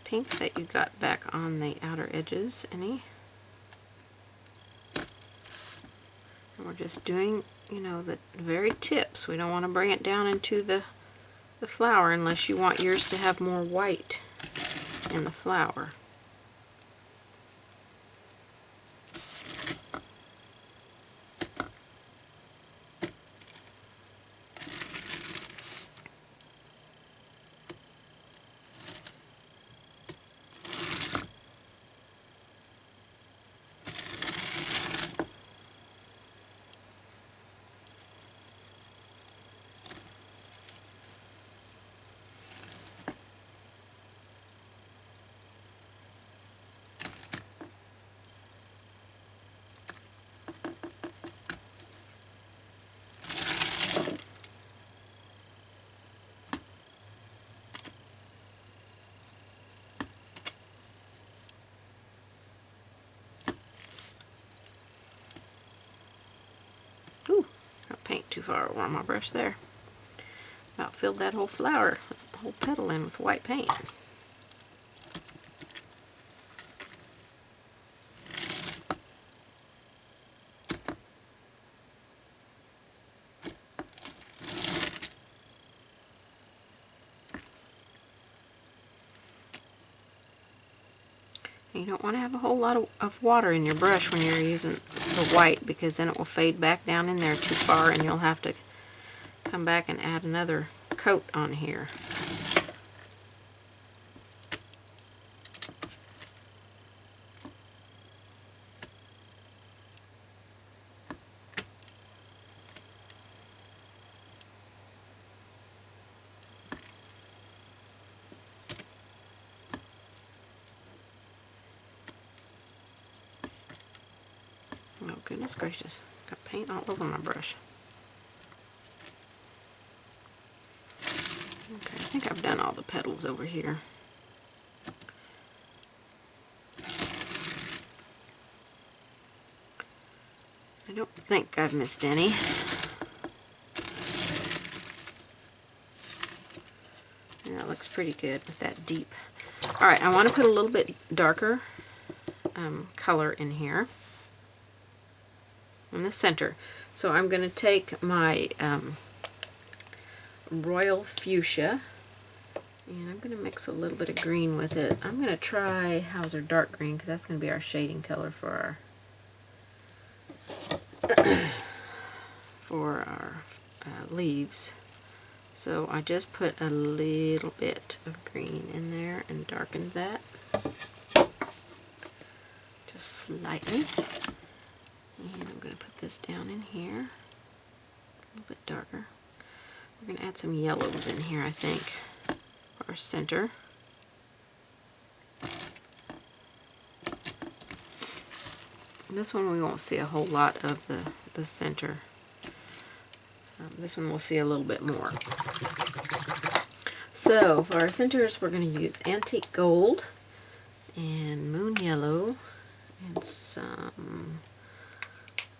pink that you got back on the outer edges, any. And we're just doing, you know, the very tips. We don't want to bring it down into the flower unless you want yours to have more white in the flower. Ooh, got paint too far over on my brush there. About filled that whole flower, whole petal in with white paint. You don't want to have a whole lot of water in your brush when you're using the white, because then it will fade back down in there too far and you'll have to come back and add another coat on here. Oh goodness gracious, got paint all over my brush. Okay, I think I've done all the petals over here. I don't think I've missed any. And that looks pretty good with that deep. Alright, I want to put a little bit darker color in here in the center. So I'm going to take my Royal Fuchsia, and I'm going to mix a little bit of green with it. I'm going to try Hauser Dark Green, because that's going to be our shading color for our leaves. So I just put a little bit of green in there and darkened that just slightly. And I'm going to put this down in here, a little bit darker. We're going to add some yellows in here, I think, for our center. This one we won't see a whole lot of the center. This one we'll see a little bit more. So for our centers, we're going to use antique gold and moon yellow and some,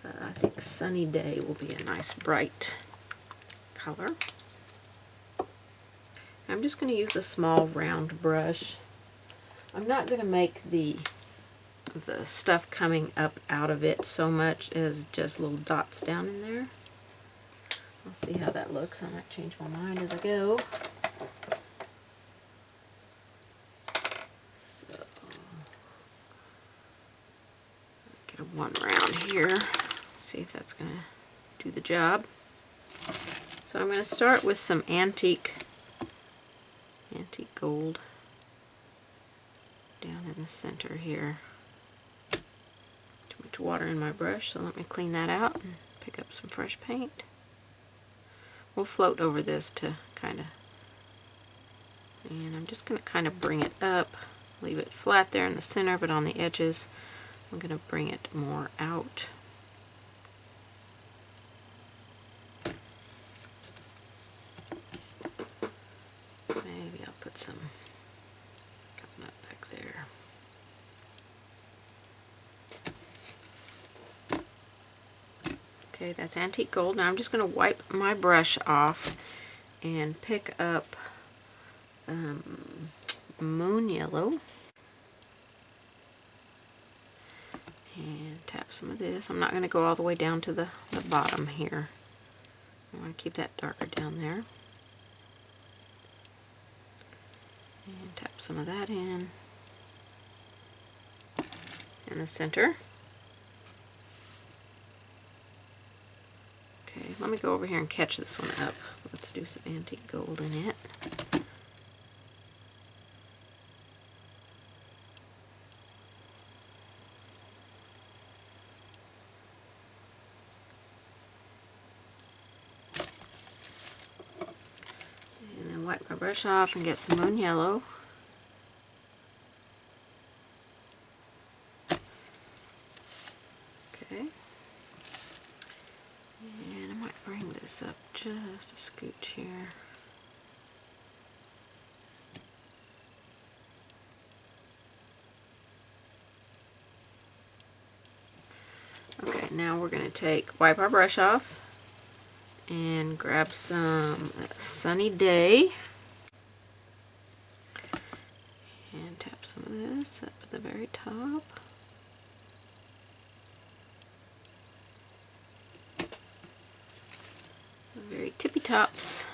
I think sunny day will be a nice bright color. I'm just going to use a small round brush. I'm not going to make the stuff coming up out of it so much as just little dots down in there. I'll see how that looks. I might change my mind as I go. So, get a one round here. See if that's going to do the job. So I'm going to start with some antique gold down in the center here. Too much water in my brush, so let me clean that out and pick up some fresh paint. We'll float over this to kind of, and I'm just going to kind of bring it up, leave it flat there in the center, but on the edges I'm going to bring it more out. Maybe I'll put some coming up back there. Okay, that's antique gold. Now I'm just going to wipe my brush off and pick up moon yellow and tap some of this. I'm not going to go all the way down to the bottom here. I want to keep that darker down there. And tap some of that in the center. Okay, let me go over here and catch this one up. Let's do some antique gold in it. And then wipe my brush off and get some moon yellow. Okay. And I might bring this up just a scooch here. Okay, now we're going to wipe our brush off and grab some sunny day and tap some of this up at the very top. The very tippy tops.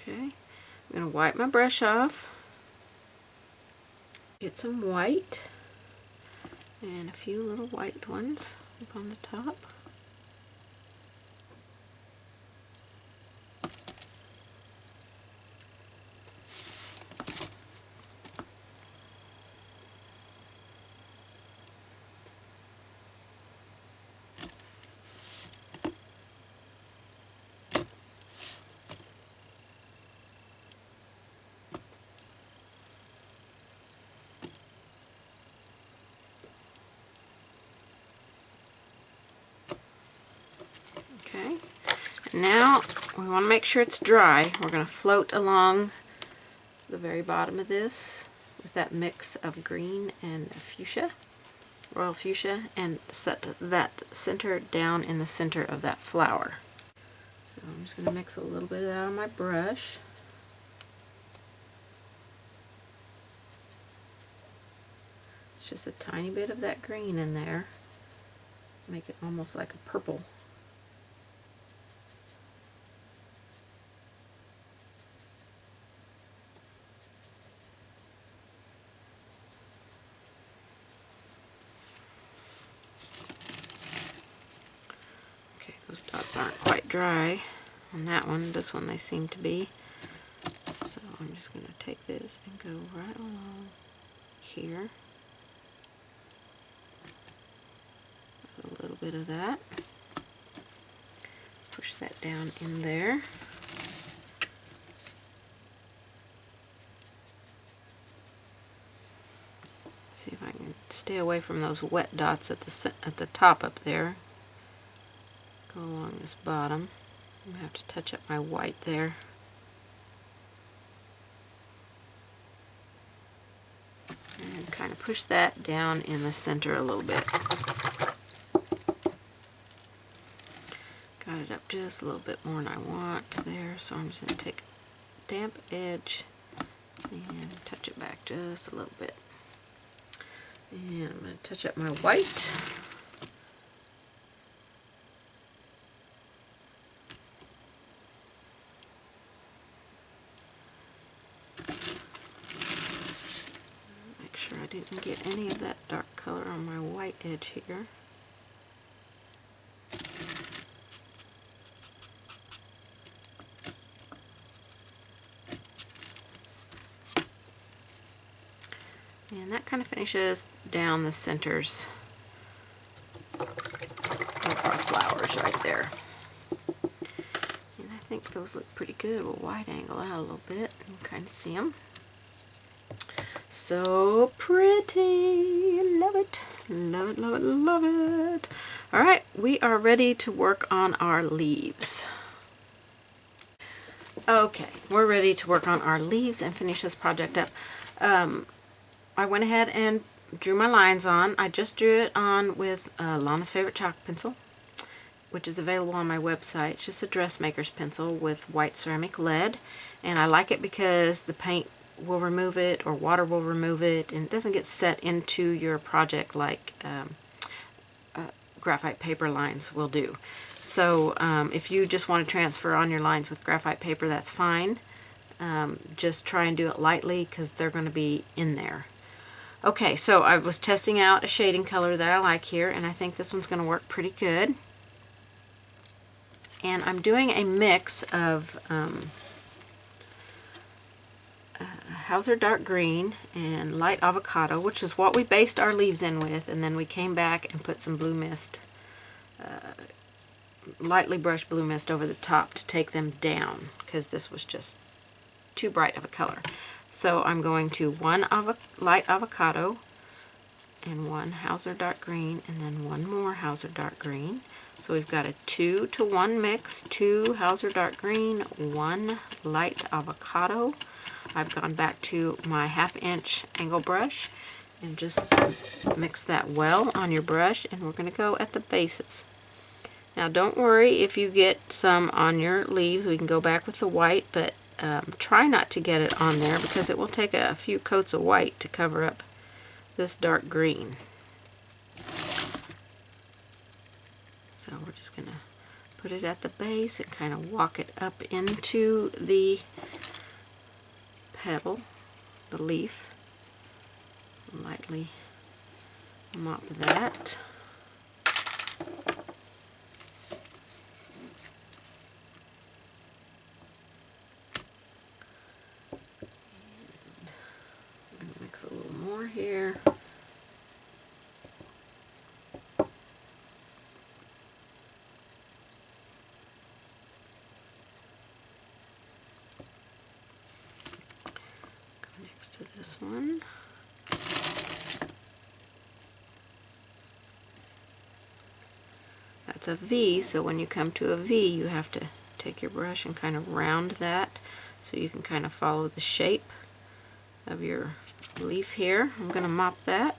Okay, I'm going to wipe my brush off, get some white, and a few little white ones up on the top. Okay, and now we want to make sure it's dry. We're going to float along the very bottom of this with that mix of green and fuchsia, royal fuchsia, and set that center down in the center of that flower. So I'm just going to mix a little bit out on my brush. It's just a tiny bit of that green in there. Make it almost like a purple. those dots aren't quite dry on that one. This one they seem to be. So I'm just going to take this and go right along here with a little bit of that. Push that down in there. See if I can stay away from those wet dots at the top up there. Go along this bottom. I'm going to have to touch up my white there. And kind of push that down in the center a little bit. Got it up just a little bit more than I want there, so I'm just going to take a damp edge and touch it back just a little bit. And I'm going to touch up my white. Make sure I didn't get any of that dark color on my white edge here. And that kind of finishes down the centers of our flowers right there. And I think those look pretty good. We'll wide angle out a little bit and kind of see them. So pretty. Love it. Love it, love it, love it. All right, we are ready to work on our leaves. Okay, we're ready to work on our leaves and finish this project up. I went ahead and drew my lines on. I just drew it on with Lonna's Favorite Chalk Pencil, which is available on my website. It's just a dressmaker's pencil with white ceramic lead, and I like it because the paint will remove it or water will remove it, and it doesn't get set into your project like graphite paper lines will do. So if you just want to transfer on your lines with graphite paper, that's fine. Just try and do it lightly because they're going to be in there. Okay, so I was testing out a shading color that I like here, and I think this one's going to work pretty good. And I'm doing a mix of Hauser Dark Green and Light Avocado, which is what we based our leaves in with, and then we came back and put some blue mist, lightly brushed blue mist over the top to take them down, because this was just too bright of a color. So I'm going to one Light Avocado and one Hauser Dark Green, and then one more Hauser Dark Green. So we've got a 2-to-1 mix, 2 Hauser Dark Green, 1 Light Avocado. I've gone back to my 1/2 inch angle brush and just mix that well on your brush, and we're going to go at the bases. Now don't worry if you get some on your leaves. We can go back with the white, but try not to get it on there because it will take a few coats of white to cover up this dark green. So we're just going to put it at the base and kind of walk it up into the petal, the leaf. Lightly mop that. Mix a little more here. Go next to this one. That's a V, so when you come to a V, you have to take your brush and kind of round that so you can kind of follow the shape of your leaf here. I'm going to mop that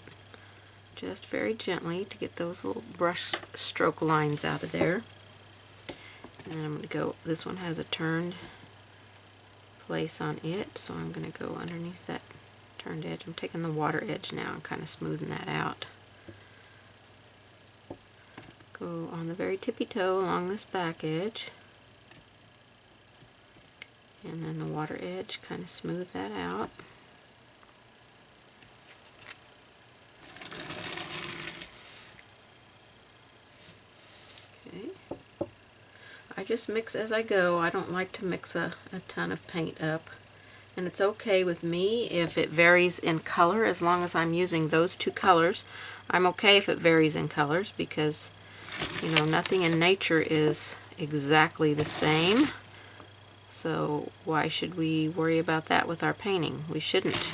just very gently to get those little brush stroke lines out of there. And then I'm going to go, this one has a turned place on it, so I'm going to go underneath that turned edge. I'm taking the water edge now and kind of smoothing that out. Go on the very tippy toe along this back edge, and then the water edge, kind of smooth that out. Okay. just mix as I go. I don't like to mix a ton of paint up. And it's okay with me if it varies in color, as long as I'm using those two colors. I'm okay if it varies in colors because, you know, nothing in nature is exactly the same. So why should we worry about that with our painting? We shouldn't.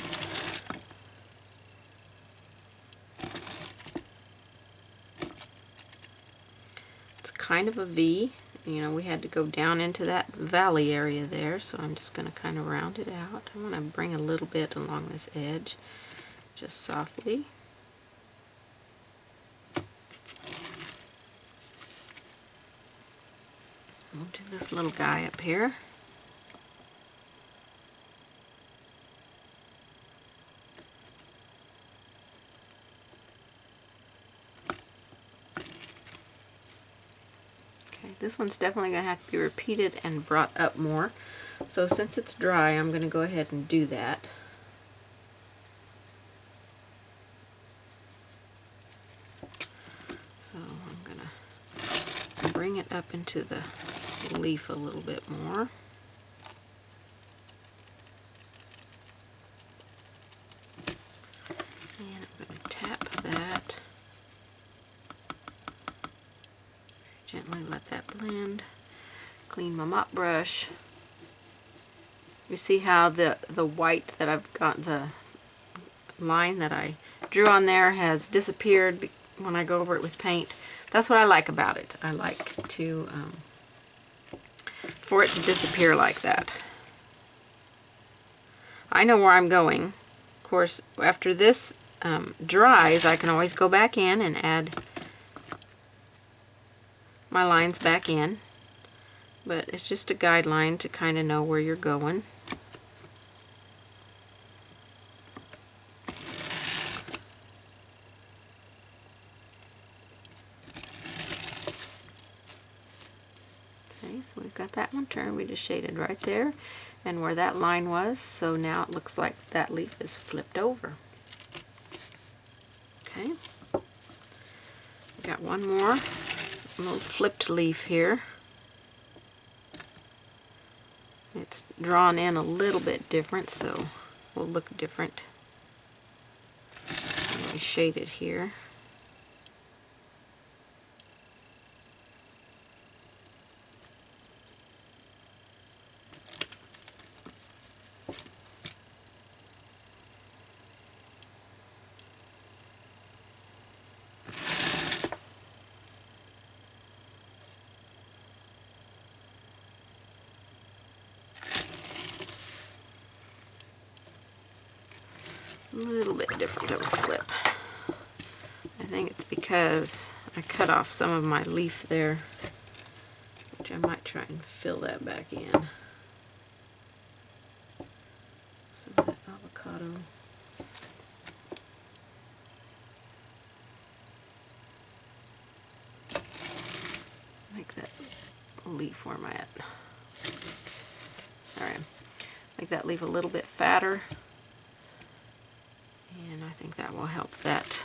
It's kind of a V. You know, we had to go down into that valley area there, so I'm just going to kind of round it out. I'm going to bring a little bit along this edge, just softly. We'll do this little guy up here. This one's definitely going to have to be repeated and brought up more. So since it's dry, I'm going to go ahead and do that. So I'm going to bring it up into the leaf a little bit more. And I'm going to tap that. Gently let that blend. Clean my mop brush. You see how the white that I've got, the line that I drew on there has disappeared when I go over it with paint. That's what I like about it. I like to for it to disappear like that. I know where I'm going. Of course, after this dries, I can always go back in and add my lines back in, but it's just a guideline to kind of know where you're going. Okay, so we've got that one turned. We just shaded right there and where that line was, so now it looks like that leaf is flipped over. Okay, got one more. A little flipped leaf here. It's drawn in a little bit different, so will look different. Let me shade it here. A little bit different of a flip. I think it's because I cut off some of my leaf there, which I might try and fill that back in. Some of that avocado. Make that leaf where am I at? Alright. Make that leaf a little bit fatter. And I think that will help that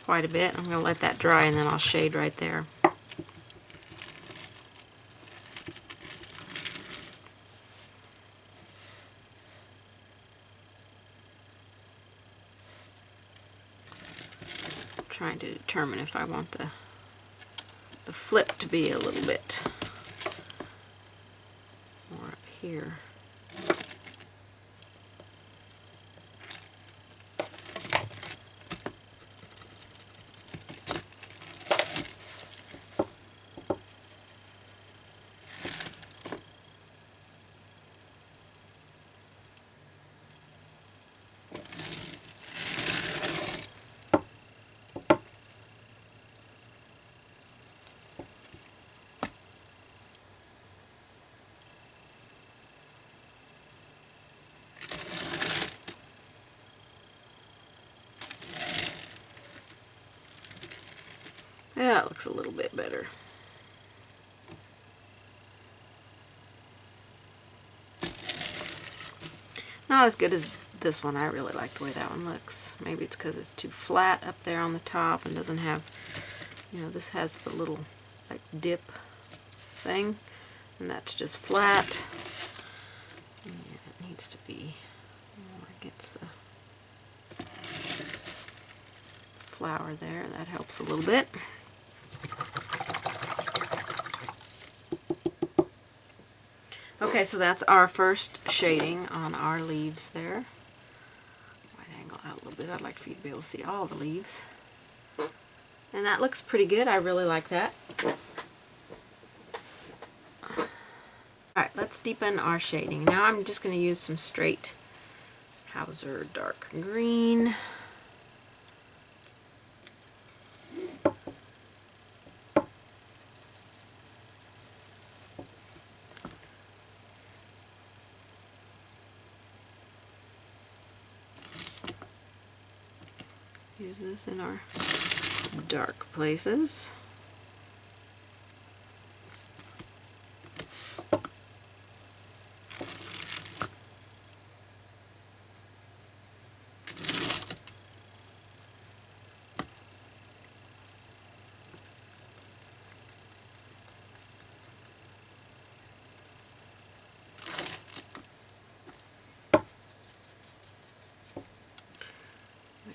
quite a bit. I'm going to let that dry and then I'll shade right there. I'm trying to determine if I want the flip to be a little bit more up here. Yeah, it looks a little bit better. Not as good as this one. I really like the way that one looks. Maybe it's because it's too flat up there on the top and doesn't have, you know, this has the little like dip thing. And that's just flat. And it needs to be more against the flower there. That helps a little bit. Okay, so that's our first shading on our leaves there. Wide angle out a little bit. I'd like for you to be able to see all the leaves. And that looks pretty good. I really like that. Alright, let's deepen our shading. Now I'm just going to use some straight Hauser dark green. Use this in our dark places.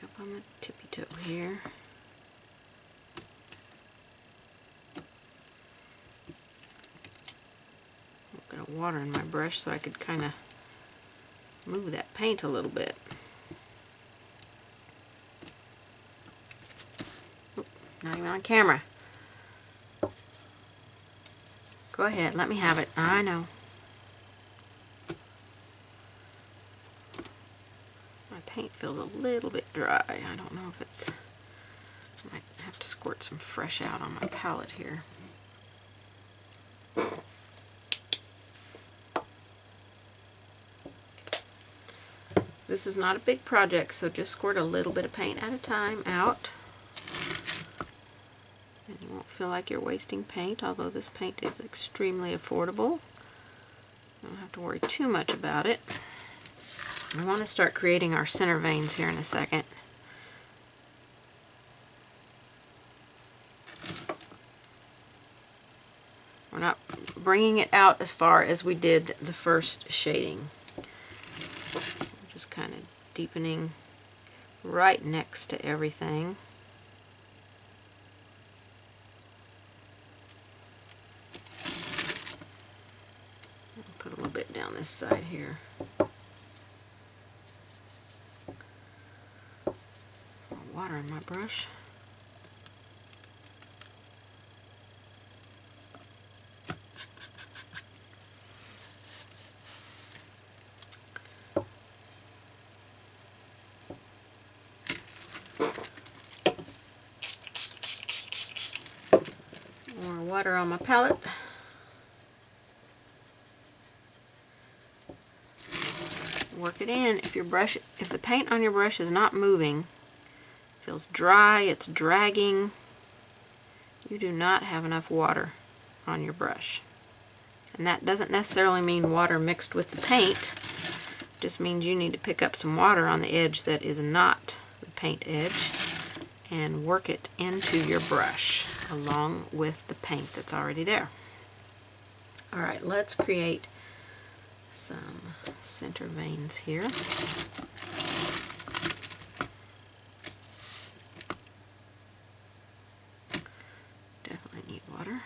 Up on the tippy toe here. A little bit of water in my brush so I could kind of move that paint a little bit. Oop, not even on camera. Go ahead, let me have it. I know. My paint feels a little bit dry. I don't know if it's... I might have to squirt some fresh out on my palette here. This is not a big project, so just squirt a little bit of paint at a time out. And you won't feel like you're wasting paint, although this paint is extremely affordable. You don't have to worry too much about it. I want to start creating our center veins here in a second. We're not bringing it out as far as we did the first shading. Just kind of deepening right next to everything. I'll put a little bit down this side here. Water in my brush. More water on my palette. Work it in. If the paint on your brush is not moving, feels dry, it's dragging, you do not have enough water on your brush. And that doesn't necessarily mean water mixed with the paint. It just means you need to pick up some water on the edge that is not the paint edge and work it into your brush along with the paint that's already there. Alright, let's create some center veins here. Need water.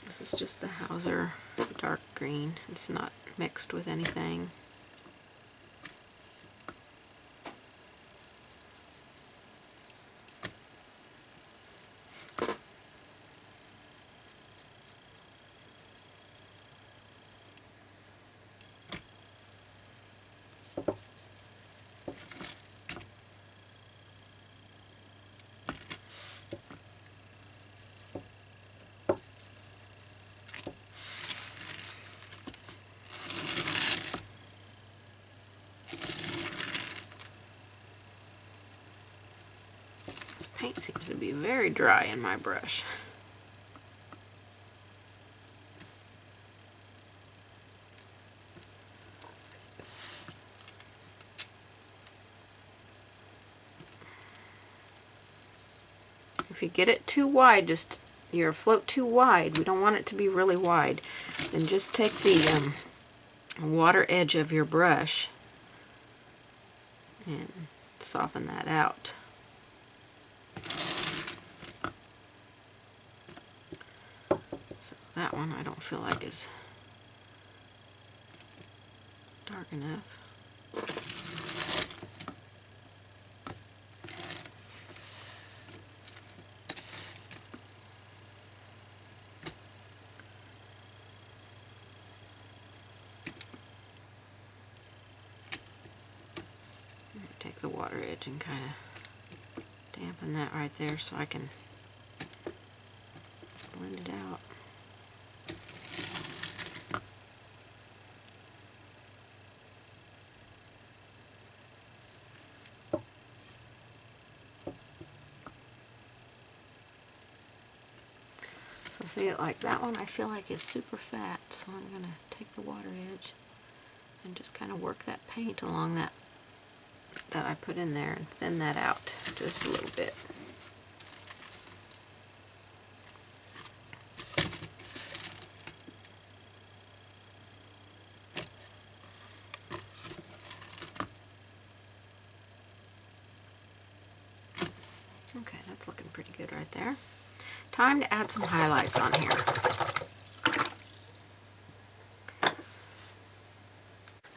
This is just the Hauser dark green. It's not mixed with anything. Paint seems to be very dry in my brush. If you get it too wide, just your float too wide, we don't want it to be really wide, then just take the water edge of your brush and soften that out. So that one I don't feel like is dark enough. Take the water edge and kind of dampen that right there so I can blend it out. So see it like that one I feel like is super fat, so I'm going to take the water edge and just kind of work that paint along that I put in there and thin that out just a little bit. Okay, that's looking pretty good right there. Time to add some highlights on here.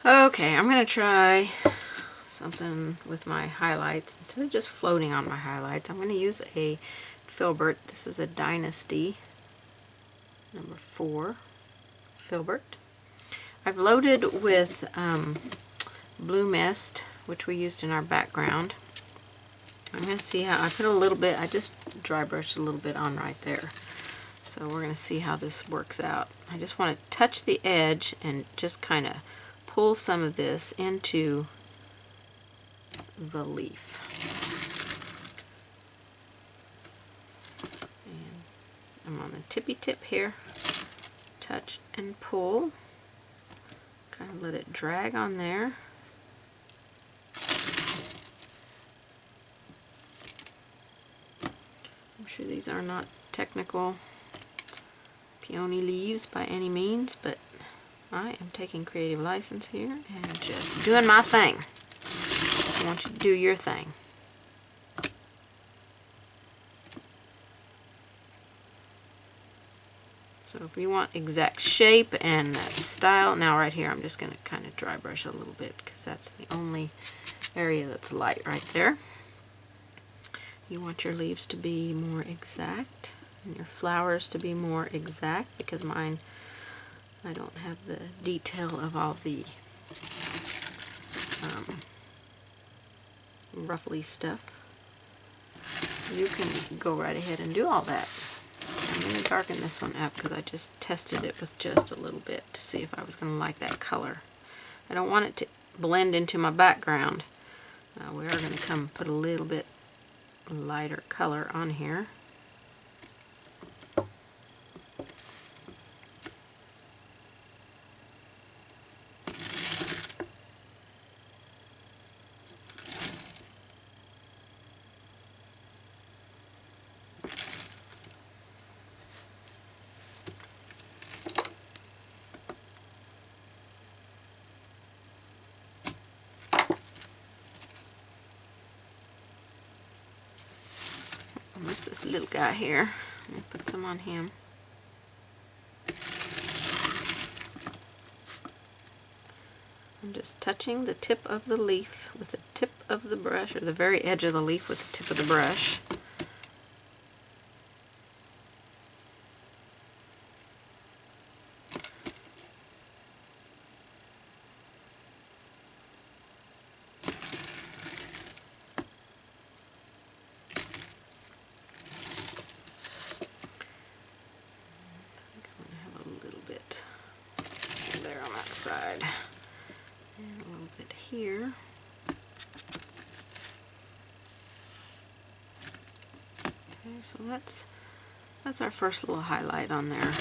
Okay, I'm going to try something with my highlights. Instead of just floating on my highlights, I'm going to use a filbert. This is a Dynasty number 4 filbert. I've loaded with blue mist, which we used in our background. I'm going to see how, I put a little bit, I just dry brushed a little bit on right there. So we're going to see how this works out. I just want to touch the edge and just kind of pull some of this into the leaf. And I'm on the tippy tip here. Touch and pull. Kind of let it drag on there. I'm sure these are not technical peony leaves by any means, but I am taking creative license here and just doing my thing. I want you to do your thing. So if you want exact shape and style, now right here I'm just going to kind of dry brush a little bit because that's the only area that's light right there. You want your leaves to be more exact and your flowers to be more exact, because mine, I don't have the detail of all the ruffly stuff. You can go right ahead and do all that. I'm going to darken this one up because I just tested it with just a little bit to see if I was going to like that color. I don't want it to blend into my background. We are going to come put a little bit lighter color on here. This little guy here. Let me put some on him. I'm just touching the tip of the leaf with the tip of the brush, or the very edge of the leaf with the tip of the brush. Side and a little bit here. Okay, so that's our first little highlight on there.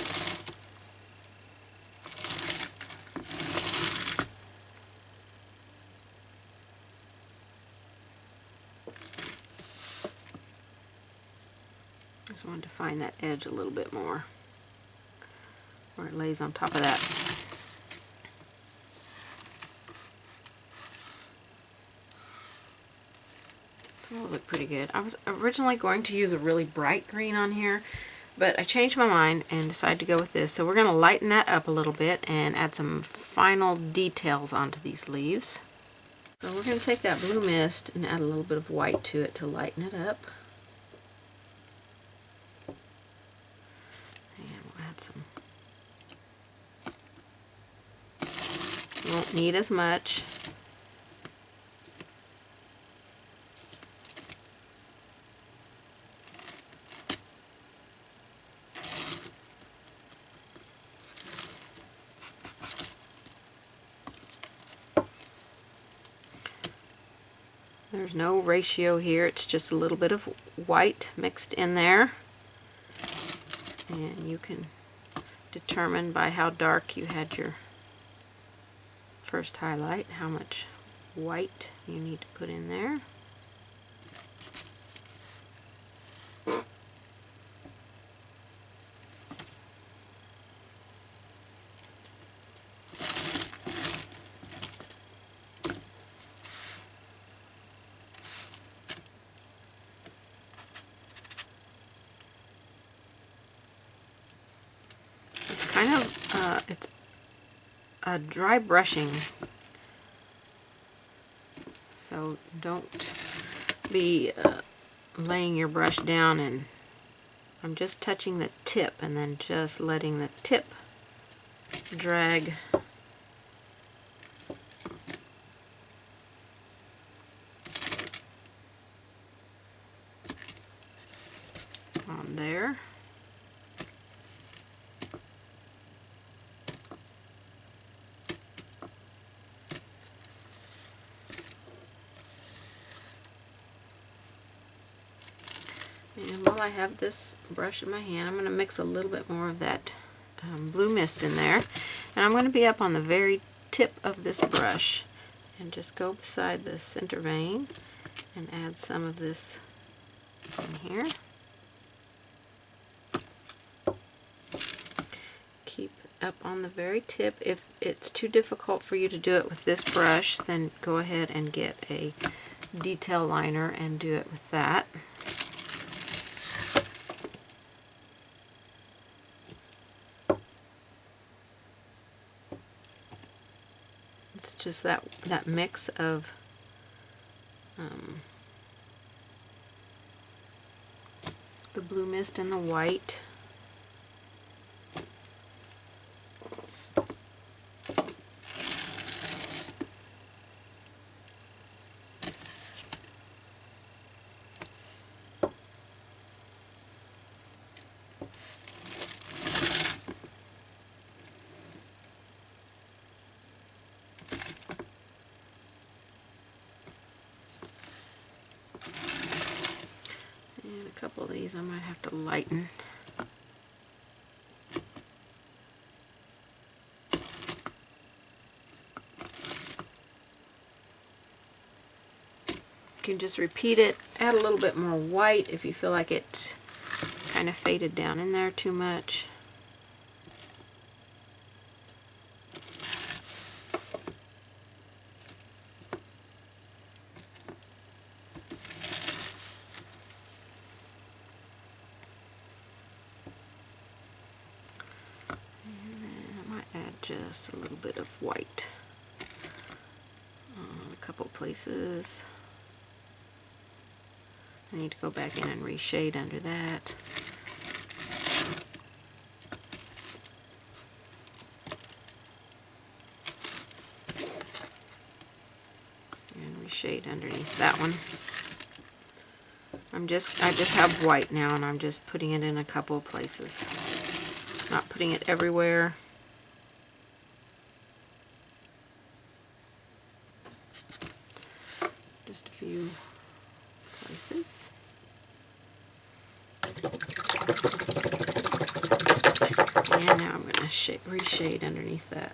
Just want to define that edge a little bit more, where it lays on top of that. Those look pretty good. I was originally going to use a really bright green on here, but I changed my mind and decided to go with this. So we're going to lighten that up a little bit and add some final details onto these leaves. So we're going to take that blue mist and add a little bit of white to it to lighten it up. And we'll add some. You won't need as much. There's no ratio here, it's just a little bit of white mixed in there. And you can determine by how dark you had your first highlight how much white you need to put in there. It's a dry brushing, so don't be laying your brush down, and I'm just touching the tip and then just letting the tip drag on there. And while I have this brush in my hand, I'm going to mix a little bit more of that blue mist in there. And I'm going to be up on the very tip of this brush and just go beside the center vein and add some of this in here. Keep up on the very tip. If it's too difficult for you to do it with this brush, then go ahead and get a detail liner and do it with that. It's just that mix of the blue mist and the white. A couple of these I might have to lighten. You can just repeat it, add a little bit more white if you feel like it kind of faded down in there too much. Just a little bit of white a couple places. I need to go back in and reshade under that. And reshade underneath that one. I just have white now, and I'm just putting it in a couple of places. Not putting it everywhere. Just a few places. And now I'm going to reshade underneath that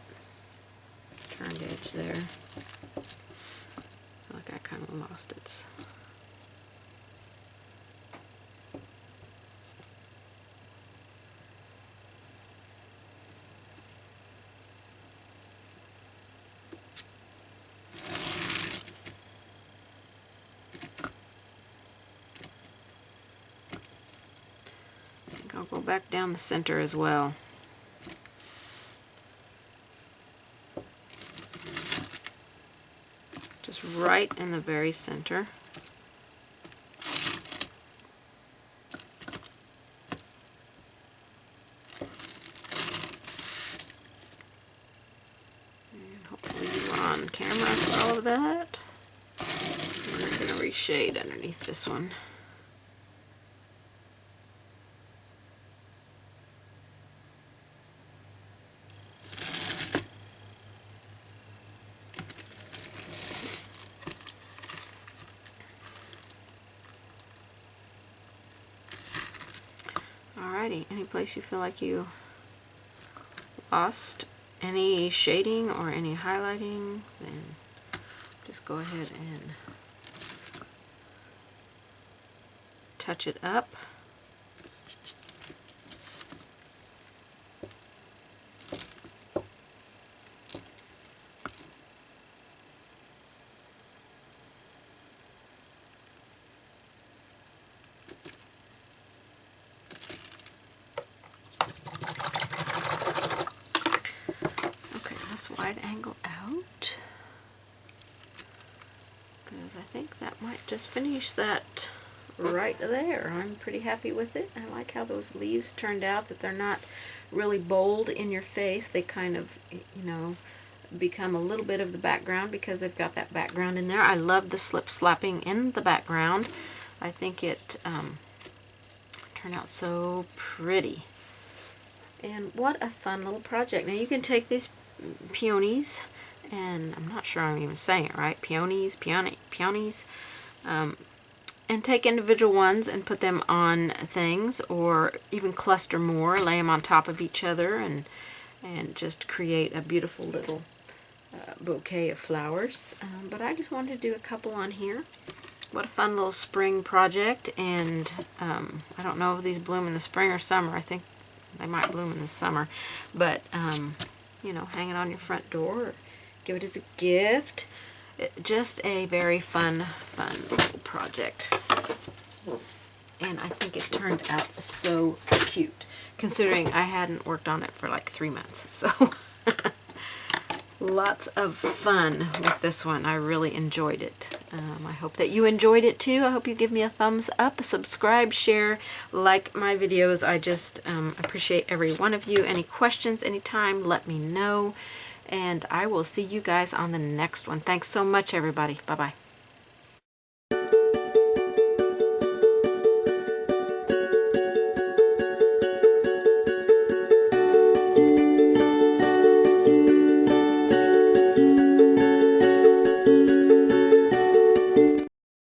turned edge there. I feel like I kind of lost its. I'll go back down the center as well. Just right in the very center. And hopefully you are on camera for all of that. We're going to reshade underneath this one. Alrighty, any place you feel like you lost any shading or any highlighting, then just go ahead and touch it up. Wide angle out, because I think that might just finish that right there. I'm pretty happy with it. I like how those leaves turned out, that they're not really bold in your face. They kind of, you know, become a little bit of the background because they've got that background in there. I love the slip slapping in the background. I think it turned out so pretty. And what a fun little project. Now you can take these peonies, and I'm not sure I'm even saying it right, peonies, and take individual ones and put them on things, or even cluster more, lay them on top of each other, and just create a beautiful little bouquet of flowers. But I just wanted to do a couple on here. What a fun little spring project. And I don't know if these bloom in the spring or summer. I think they might bloom in the summer, but you know, hang it on your front door, or give it as a gift. Just a very fun little project. And I think it turned out so cute, considering I hadn't worked on it for like 3 months. So lots of fun with this one. I really enjoyed it. I hope that you enjoyed it too. I hope you give me a thumbs up, subscribe, share, like my videos. I just appreciate every one of you. Any questions anytime, let me know. And I will see you guys on the next one. Thanks so much, everybody. Bye-bye.